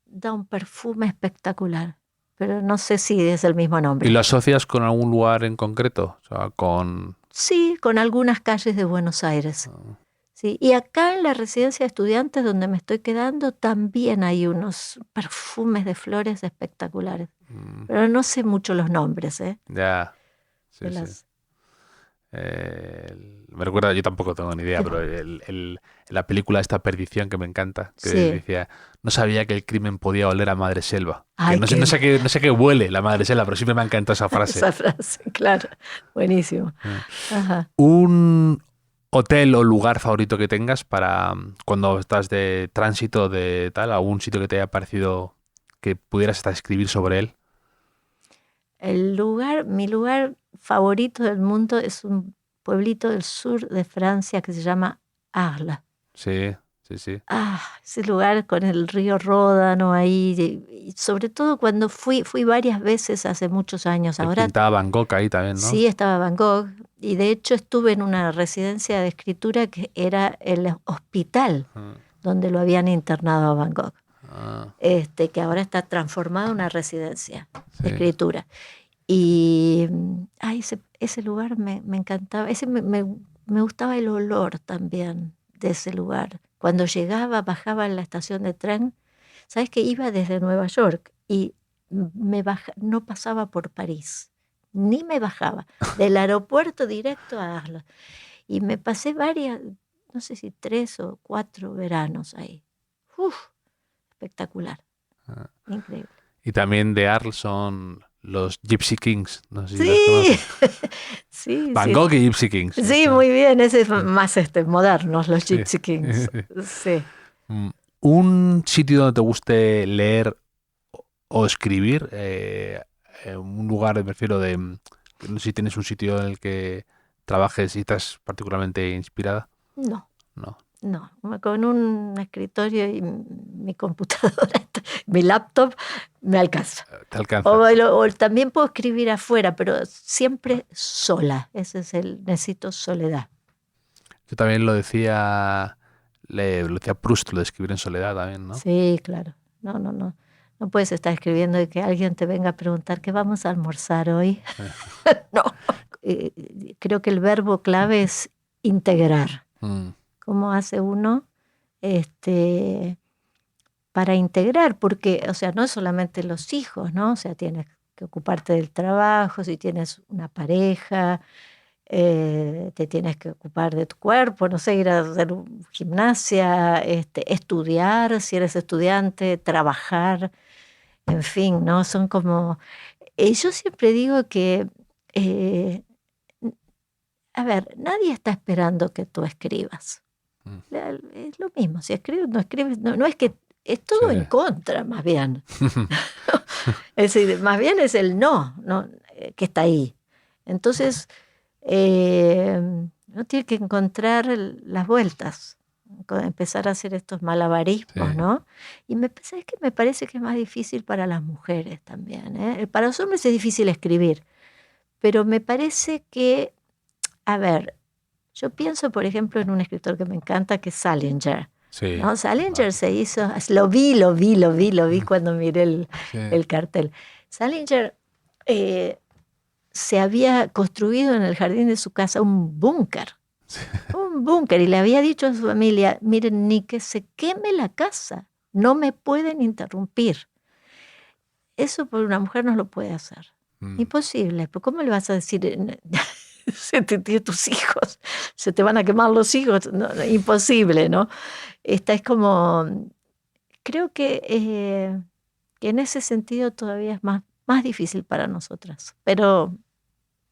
da un perfume espectacular, pero no sé si es el mismo ¿Y nombre. lo asocias con algún lugar en concreto? O sea, con... Sí, con algunas calles de Buenos Aires. Sí. Y acá en la residencia de estudiantes donde me estoy quedando también hay unos perfumes de flores espectaculares, pero no sé mucho los nombres, ¿eh? Ya, sí, De sí. las... Me recuerda, yo tampoco tengo ni idea, ¿Qué? pero la película esta Perdición que me encanta, que Sí. decía, no sabía que el crimen podía oler a madre selva. Ay, Que no sé, no sé qué huele la madre selva, pero siempre me ha encantado esa frase. Esa frase, claro. Buenísimo. Ajá. ¿Un hotel o lugar favorito que tengas para cuando estás de tránsito de tal, algún sitio que te haya parecido que pudieras hasta escribir sobre él? Mi lugar favorito del mundo es un pueblito del sur de Francia que se llama Arles. Sí, sí, sí. Ese lugar con el río Ródano ahí, y sobre todo cuando fui varias veces hace muchos años. Ahí Ahora pintaba Van Gogh ahí también, ¿no? sí estaba Van Gogh y de hecho estuve en una residencia de escritura que era el hospital donde lo habían internado a Van Gogh. Que ahora está transformado en una residencia de escritura. Y ese lugar me encantaba, me gustaba el olor también de ese lugar. Cuando bajaba en la estación de tren, sabes que iba desde Nueva York y no pasaba por París, ni me bajaba, del aeropuerto directo a Arles. Y me pasé no sé si 3 o 4 veranos ahí. Espectacular, increíble. Y también de Arles son los Gypsy Kings, no sé si Sí, los conoces. sí, Van sí. Gogh y Gypsy Kings. Sí, muy bien, ese es más modernos, los Sí. Gypsy Kings. Sí. ¿Un sitio donde te guste leer o escribir? Un lugar, me refiero no sé si tienes un sitio en el que trabajes y estás particularmente inspirada. No, No. con un escritorio y mi computadora, mi laptop, me alcanza. Te alcanza. O también puedo escribir afuera, pero siempre sola. Necesito soledad. Yo también lo decía Proust, lo de escribir en soledad también, ¿no? Sí, claro. No. No puedes estar escribiendo y que alguien te venga a preguntar ¿qué vamos a almorzar hoy? No. Creo que el verbo clave es integrar. Mm. ¿Cómo hace uno para integrar? Porque, o sea, no es solamente los hijos, ¿no? O sea, tienes que ocuparte del trabajo, si tienes una pareja, te tienes que ocupar de tu cuerpo, no sé, ir a hacer gimnasia, estudiar, si eres estudiante, trabajar, en fin, ¿no? Son como... yo siempre digo que, a ver, nadie está esperando que tú escribas. Es lo mismo, si escribes, no escribes, no es que es todo Sí. en contra, más bien. Es decir, más bien es el no que está ahí. Entonces, uno tiene que encontrar las vueltas, empezar a hacer estos malabarismos, Sí. ¿no? Y me parece que es más difícil para las mujeres también, ¿eh? Para los hombres es difícil escribir, pero me parece que, a ver, yo pienso, por ejemplo, en un escritor que me encanta, que es Salinger. Sí. ¿No? Salinger se hizo, lo vi cuando miré Sí. el cartel. Salinger se había construido en el jardín de su casa un búnker, y le había dicho a su familia, miren, ni que se queme la casa, no me pueden interrumpir. Eso por una mujer no lo puede hacer. Imposible, pero ¿cómo le vas a decir? Tus hijos, se te van a quemar los hijos, no, imposible, ¿no? Esta es como, creo que en ese sentido todavía es más difícil para nosotras, pero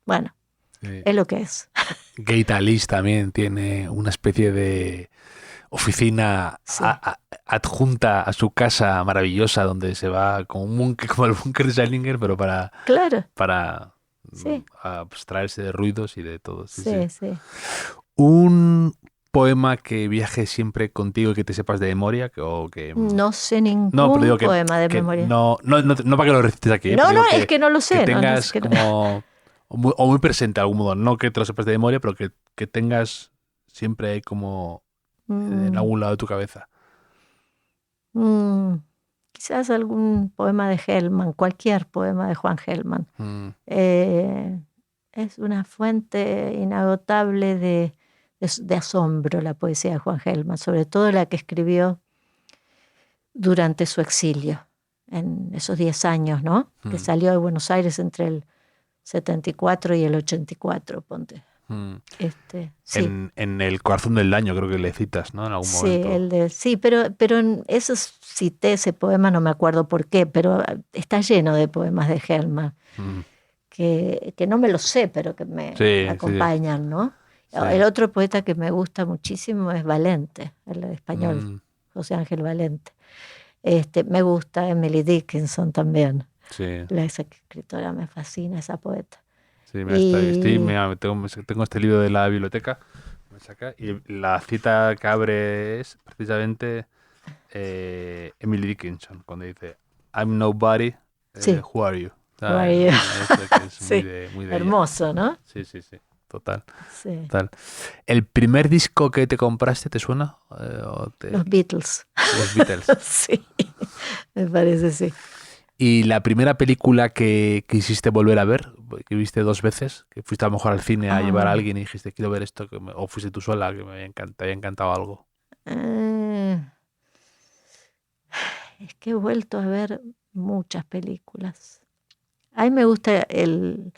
bueno, Sí. es lo que es. Gate Alice también tiene una especie de oficina Sí. adjunta a su casa maravillosa donde se va como el búnker de Salinger, pero Claro, para sí, abstraerse de ruidos y de todo. Sí, sí, sí. sí. Un poema que viaje siempre contigo y que te sepas de memoria o que No sé ningún no, pero digo poema de que memoria. no para que lo recites aquí, No, pero digo es que no lo sé. que no, tengas es que no. como o muy presente de algún modo, no que te lo sepas de memoria, pero que tengas siempre ahí como en algún lado de tu cabeza. Quizás algún poema de Hellman, cualquier poema de Juan Hellman. Es una fuente inagotable de asombro la poesía de Juan Hellman, sobre todo la que escribió durante su exilio, en esos 10 años, ¿no? Que salió de Buenos Aires entre el 74 y el 84, ponte. Sí. En El corazón del daño creo que le citas, ¿no? En algún momento. Sí, pero en esos cité ese poema, no me acuerdo por qué, pero está lleno de poemas de Hellman, que no me los sé, pero que me acompañan, ¿no? Sí. El otro poeta que me gusta muchísimo es Valente, el español, José Ángel Valente. Me gusta Emily Dickinson también. Sí. Esa escritora me fascina, esa poeta. Sí, tengo este libro de la biblioteca y la cita que abre es precisamente Emily Dickinson cuando dice I'm nobody, who are you? Who are you? Que es sí. muy de hermoso, ella. ¿no? Sí, total. Sí. Total. ¿El primer disco que te compraste te suena? Los Beatles. Los Beatles. Sí, me parece, sí. ¿Y la primera película que quisiste volver a ver, que viste 2 veces, que fuiste a lo mejor al cine a llevar a alguien y dijiste quiero ver esto, o fuiste tú sola, que te había encantado algo? Es que he vuelto a ver muchas películas. A mí me gusta el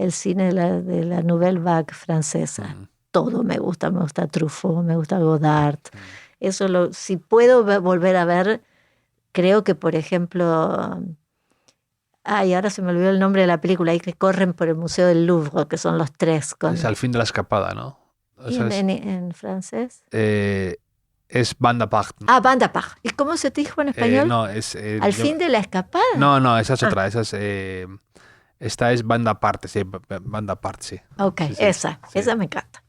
cine de la Nouvelle Vague francesa. Todo me gusta Truffaut, me gusta Godard. Eso si puedo volver a ver, creo que, por ejemplo... ahora se me olvidó el nombre de la película, ahí que corren por el Museo del Louvre, que son los 3. Es Al fin de la escapada, ¿no? ¿En francés? Es Bande à part. Bande à part. ¿Y cómo se te dijo en español? No, ¿Al fin de la escapada? No, esa es otra. Esta es Bande à part, sí. Bande à part, sí. Ok, sí, esa me encanta.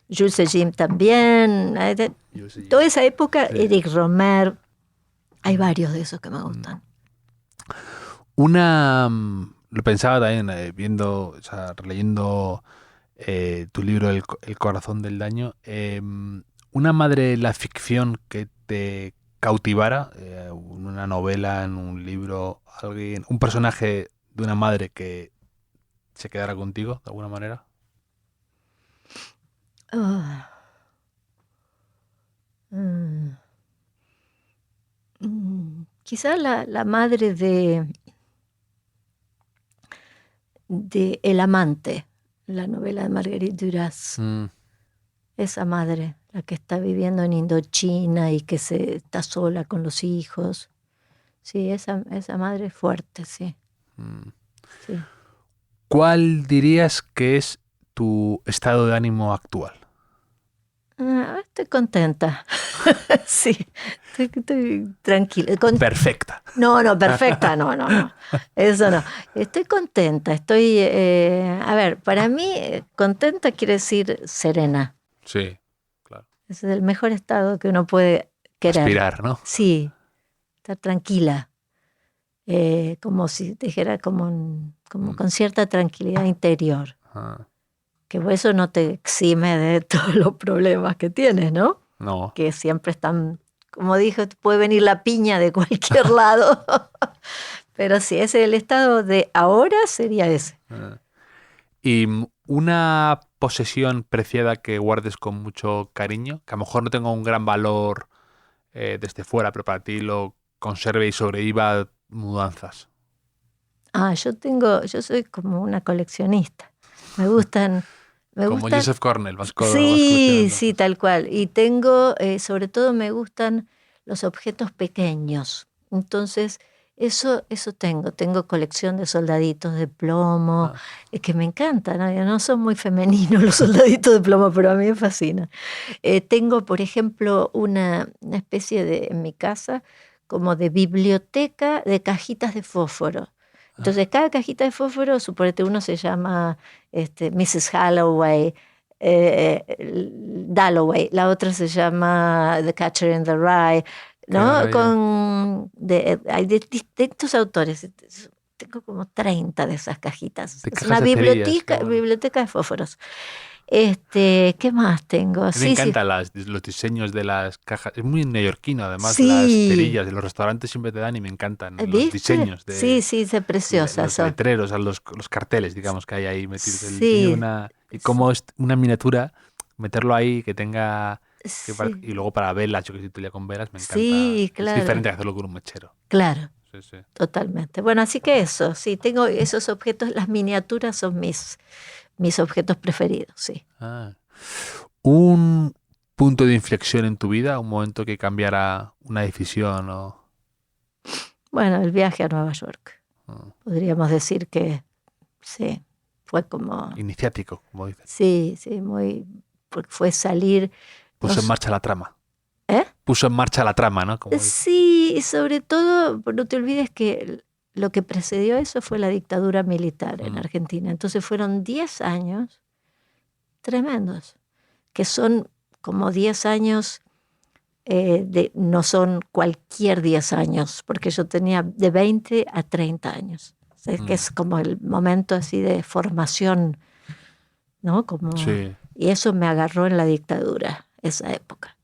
Jules et Jim también. Toda esa época, sí. Eric Romer. Hay varios de esos que me gustan. Lo pensaba también releyendo tu libro El corazón del daño. Una madre de la ficción que te cautivara, una novela, en un libro, un personaje de una madre que se quedara contigo de alguna manera. Ah, mm, quizá la madre de El amante, la novela de Marguerite Duras. Esa madre, la que está viviendo en Indochina y que está sola con los hijos. Sí, esa madre es fuerte, sí. Sí. ¿Cuál dirías que es tu estado de ánimo actual? Estoy contenta. Sí, estoy tranquila. Perfecta. No, perfecta, no. Eso no. Estoy contenta, a ver, para mí contenta quiere decir serena. Sí, claro. Es el mejor estado que uno puede querer. Aspirar, ¿no? Sí, estar tranquila. Como si te dijera, como con cierta tranquilidad interior. Que eso no te exime de todos los problemas que tienes, ¿no? No. Que siempre están, como dije, puede venir la piña de cualquier lado. Pero sí, ese el estado de ahora sería ese. ¿Y una posesión preciada que guardes con mucho cariño? Que a lo mejor no tenga un gran valor desde fuera, pero para ti lo conserve y sobreviva mudanzas. Yo soy como una coleccionista. Me gustan. Como Joseph Cornell, vas Sí, tal cual. Y tengo, sobre todo me gustan los objetos pequeños. Entonces, eso tengo. Tengo colección de soldaditos de plomo, que me encantan, ¿no? No son muy femeninos los soldaditos de plomo, pero a mí me fascinan. Tengo, por ejemplo, una especie en mi casa, como de biblioteca de cajitas de fósforo. Entonces, cada cajita de fósforo, suponete, uno se llama Mrs. Holloway, Dalloway, la otra se llama The Catcher in the Rye, ¿no? Hay distintos autores. Tengo como 30 de esas cajitas. Es una biblioteca de fósforos. ¿Qué más tengo? Me encantan los diseños de las cajas. Es muy neoyorquino, además, sí. Las cerillas de los restaurantes siempre te dan y me encantan. ¿Viste? Los diseños. Sí, es preciosa. Los letreros, los carteles, digamos, que hay ahí metidos. Sí. Y como es una miniatura, meterlo ahí, que tenga... y luego para velas, yo que estoy con velas, me encanta. Sí, claro. Es diferente que hacerlo con un mechero. Claro. Sí. Totalmente. Bueno, así que eso, sí, tengo esos objetos, las miniaturas son mis objetos preferidos, sí. ¿Un punto de inflexión en tu vida? ¿Un momento que cambiara una decisión? Bueno, el viaje a Nueva York. Podríamos decir que sí, fue como... Iniciático, como dices. Sí, porque fue salir... Puso en marcha la trama. Puso en marcha la trama, ¿no? Sí, y sobre todo, no te olvides que lo que precedió a eso fue la dictadura militar en Argentina. Entonces fueron 10 años tremendos, que son como 10 años, no son cualquier 10 años, porque yo tenía de 20 a 30 años. O sea, que es como el momento así de formación, ¿no? Sí. Y eso me agarró en la dictadura, esa época.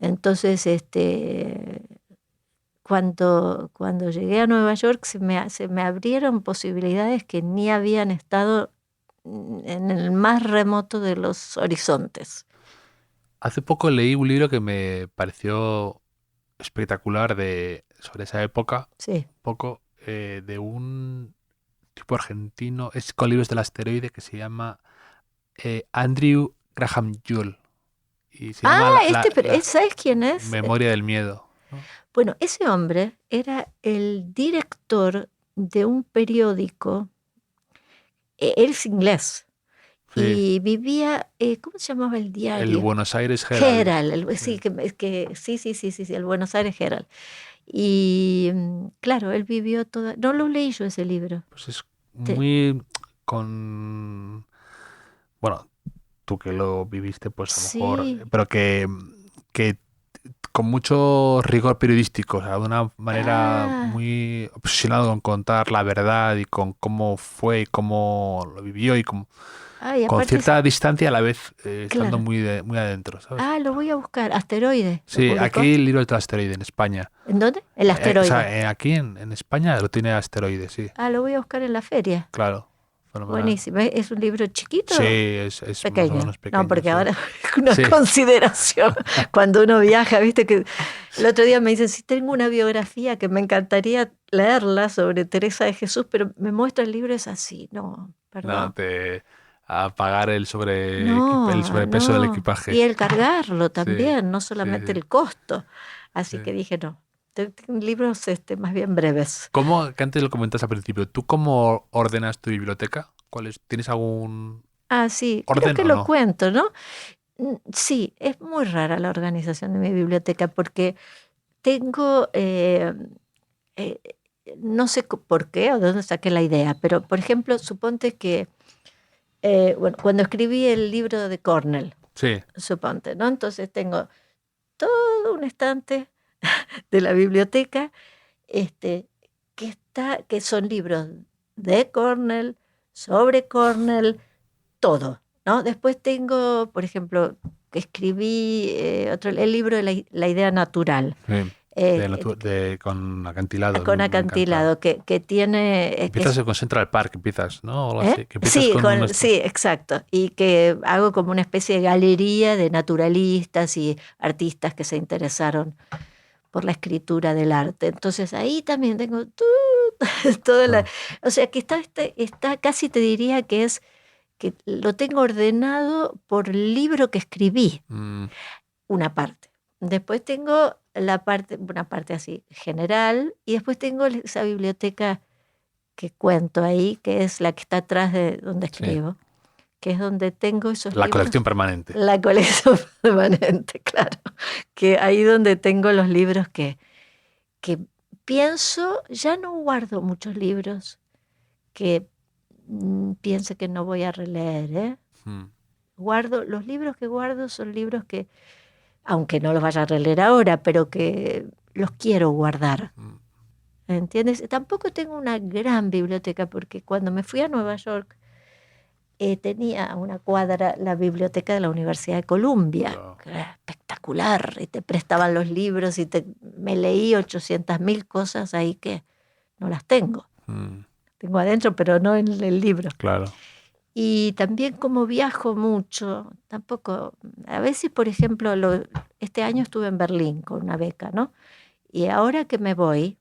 Entonces, cuando llegué a Nueva York se me abrieron posibilidades que ni habían estado en el más remoto de los horizontes. Hace poco leí un libro que me pareció espectacular sobre esa época. Sí. Un poco de un tipo argentino, es con libros del asteroide, que se llama Andrew Graham Yule. Y se llama ¿sabes quién es? Memoria del miedo, ¿no? Bueno, ese hombre era el director de un periódico, él es inglés, y vivía, ¿cómo se llamaba el diario? El Buenos Aires Herald. Sí, el Buenos Aires Herald. Y claro, él vivió no lo leí yo ese libro. Pues es muy bueno, tú que lo viviste, pues a lo mejor, pero que con mucho rigor periodístico, o sea, de una manera muy obsesionado con contar la verdad y con cómo fue y cómo lo vivió y con cierta distancia a la vez, estando muy adentro, ¿sabes? Lo voy a buscar. Asteroide. Sí, aquí el libro del asteroide, en España. ¿En dónde? El asteroide. Aquí en España lo tiene Asteroide, sí. Lo voy a buscar en la feria. Claro. fenomenal. Buenísimo. ¿Es un libro chiquito? Sí, es más o Pequeño. menos pequeño. No, porque sí. ahora una Sí. consideración. Cuando uno viaja, viste que el otro día me dicen, si tengo una biografía que me encantaría leerla sobre Teresa de Jesús, pero me muestra el libro, es así. No, No, perdón. a pagar el No, sobrepeso del no. Y equipaje. el cargarlo Sí, también, no sí, solamente sí. el costo. Así Sí. que dije, no. Libros más bien breves. Que antes lo comentas al principio, ¿tú cómo ordenas tu biblioteca? ¿Tienes algún Ah, sí, creo orden que o lo no? cuento, ¿no? Sí, es muy rara la organización de mi biblioteca porque tengo, eh, no sé por qué o de dónde saqué la idea, pero por ejemplo, suponte que, bueno, cuando escribí el libro de Cornell, Sí, suponte, ¿no? Entonces tengo todo un estante de la biblioteca, este, que son libros de Cornell, sobre Cornell, todo, ¿no? Después tengo, por ejemplo, que escribí el libro de la idea natural, sí. eh, Con acantilados, con me encanta. acantilado, que tiene, Empiezas con Central Park, empiezas, ¿no? O algo ¿eh? así. Que empiezas Sí, con un sí, exacto. Y que hago como una especie de galería de naturalistas y artistas que se interesaron por la escritura del arte. Entonces ahí también tengo toda la... Ah, O sea que está casi te diría que es que lo tengo ordenado por el libro que escribí, mm, una parte. Después tengo una parte así general, y después tengo esa biblioteca que cuento ahí, que es la que está atrás de donde sí. escribo, que es donde tengo esos La colección libros. permanente. La colección permanente, claro. Que ahí donde tengo los libros que pienso, ya no guardo muchos libros que piense que no voy a releer, ¿eh? Mm, Los libros que guardo son libros que, aunque no los vaya a releer ahora, pero que los quiero guardar. mm. ¿Entiendes? Tampoco tengo una gran biblioteca porque cuando me fui a Nueva York tenía a una cuadra la biblioteca de la Universidad de Columbia, Wow. que era espectacular, y te prestaban los libros y me leí 800.000 cosas ahí que no las tengo. Mm, Tengo adentro, pero no en el libro. claro. Y también como viajo mucho, tampoco, a veces, por ejemplo, este año estuve en Berlín con una beca, ¿no? Y ahora que me voy,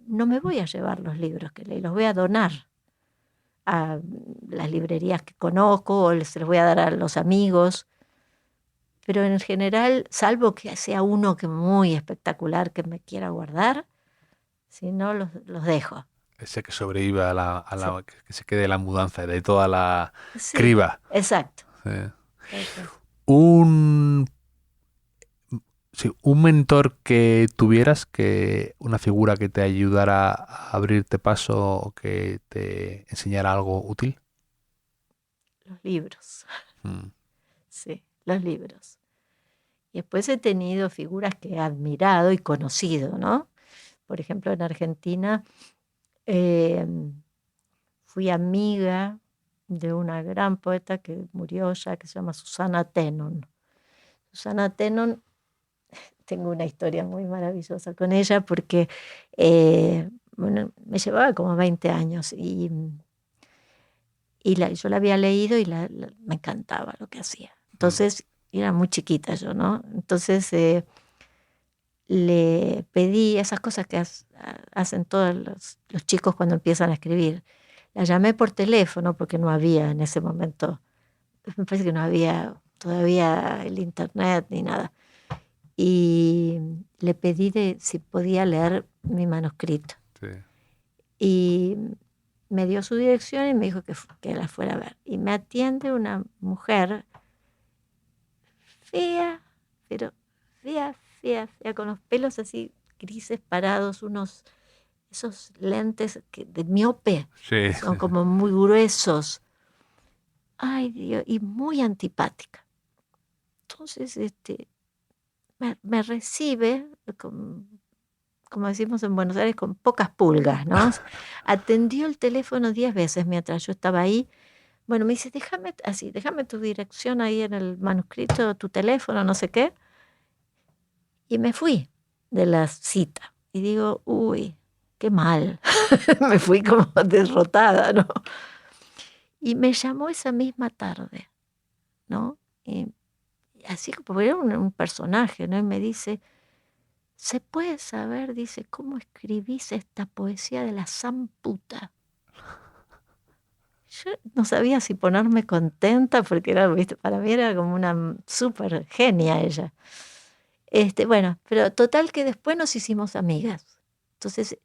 no me voy a llevar los libros que leí, los voy a donar a las librerías que conozco o se los voy a dar a los amigos. Pero en general, salvo que sea uno que muy espectacular que me quiera guardar, si no, los dejo. Ese que sobreviva Sí, que se quede la mudanza de toda la sí, criba. exacto. Sí. Exacto. Un, sí, un mentor que tuvieras, una figura que te ayudara a abrirte paso o que te enseñara algo útil. Los libros, Mm, sí, los libros. Y después he tenido figuras que he admirado y conocido, ¿no? Por ejemplo, en Argentina eh, fui amiga de una gran poeta que murió ya, que se llama Susana Tenon. Susana Tenon, tengo una historia muy maravillosa con ella porque bueno, me llevaba como 20 años y yo la había leído y me encantaba lo que hacía. mm, Entonces, era muy chiquita yo, ¿no? Entonces le pedí esas cosas que hacen todos los chicos cuando empiezan a escribir. La llamé por teléfono porque no había en ese momento, me parece que no había todavía el internet ni nada. Y le pedí si podía leer mi manuscrito. sí. Y me dio su dirección y me dijo que la fuera a ver. Y me atiende una mujer fea, pero fea, fea, fea, con los pelos así grises parados, esos lentes de miope, Sí, son como muy gruesos. Ay, Dios, y muy antipática. Entonces, me recibe, como decimos en Buenos Aires, con pocas pulgas, ¿no? Atendió el teléfono 10 veces mientras yo estaba ahí. Bueno, me dice, déjame tu dirección ahí en el manuscrito, tu teléfono, no sé qué. Y me fui de la cita. Y digo, uy, qué mal. Me fui como derrotada, ¿no? Y me llamó esa misma tarde, ¿no? Y así como era un personaje, ¿no? Y me dice, ¿se puede saber, dice, cómo escribís esta poesía de la zamputa? Yo no sabía si ponerme contenta porque era, ¿viste? Para mí era como una súper genia ella. Bueno, pero total que después nos hicimos amigas. Entonces,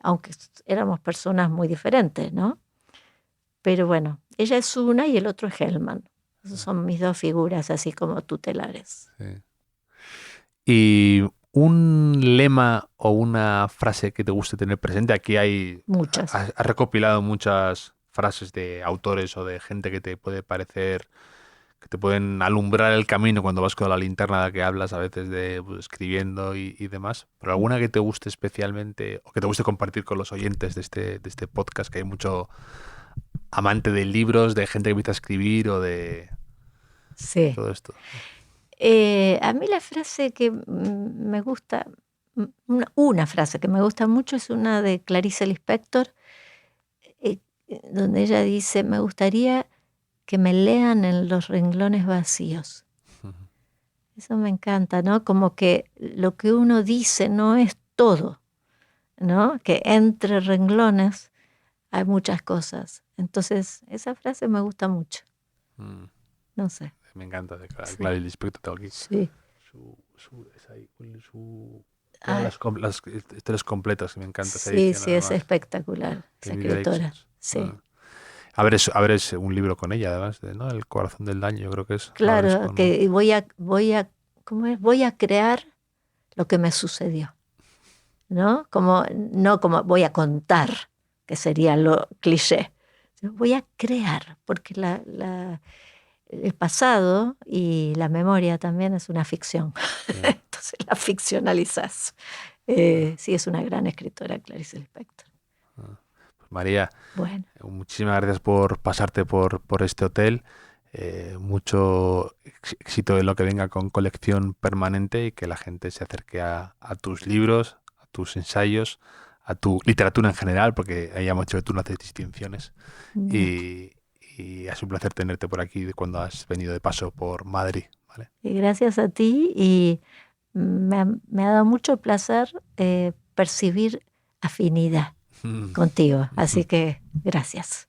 aunque éramos personas muy diferentes, ¿no? Pero bueno, ella es una y el otro es Hellman. Esas son mis dos figuras así como tutelares. Sí. ¿Y un lema o una frase que te guste tener presente? Aquí Muchas. has recopilado muchas frases de autores o de gente que te puede parecer, que te pueden alumbrar el camino cuando vas con la linterna de la que hablas, a veces de pues, escribiendo y demás. Pero alguna que te guste especialmente o que te guste compartir con los oyentes de este podcast, que hay mucho amante de libros, de gente que empieza a escribir o de Sí. todo esto. A mí la frase que me gusta, una frase que me gusta mucho es una de Clarice Lispector, donde ella dice, me gustaría que me lean en los renglones vacíos. Eso me encanta, ¿no? Como que lo que uno dice no es todo, ¿no? Que entre renglones hay muchas cosas. Entonces, esa frase me gusta mucho. No sé. Me encanta, de Sí. Clarice Lispector tengo aquí. Sí. Las historias completas, que me encanta esa Sí, edición. sí, es Además, espectacular, esa de Miguel escritora. Aixas. Sí. Abres un libro con ella, además, ¿no? El corazón del daño, yo creo que es. Lo abres Claro, con- que ¿cómo es? Voy a crear lo que me sucedió, ¿no? No como voy a contar, que sería lo cliché. Voy a crear, porque el pasado y la memoria también es una ficción. Entonces la ficcionalizas. Sí, es una gran escritora, Clarice Lispector. Pues María, Bueno, muchísimas gracias por pasarte por este hotel. Mucho éxito en lo que venga con colección permanente y que la gente se acerque a tus libros, a tus ensayos, a tu literatura en general, porque ahí hemos dicho que tú no haces distinciones. Y es un placer tenerte por aquí cuando has venido de paso por Madrid. ¿Vale? y gracias a ti y me ha dado mucho placer percibir afinidad contigo. Así que gracias.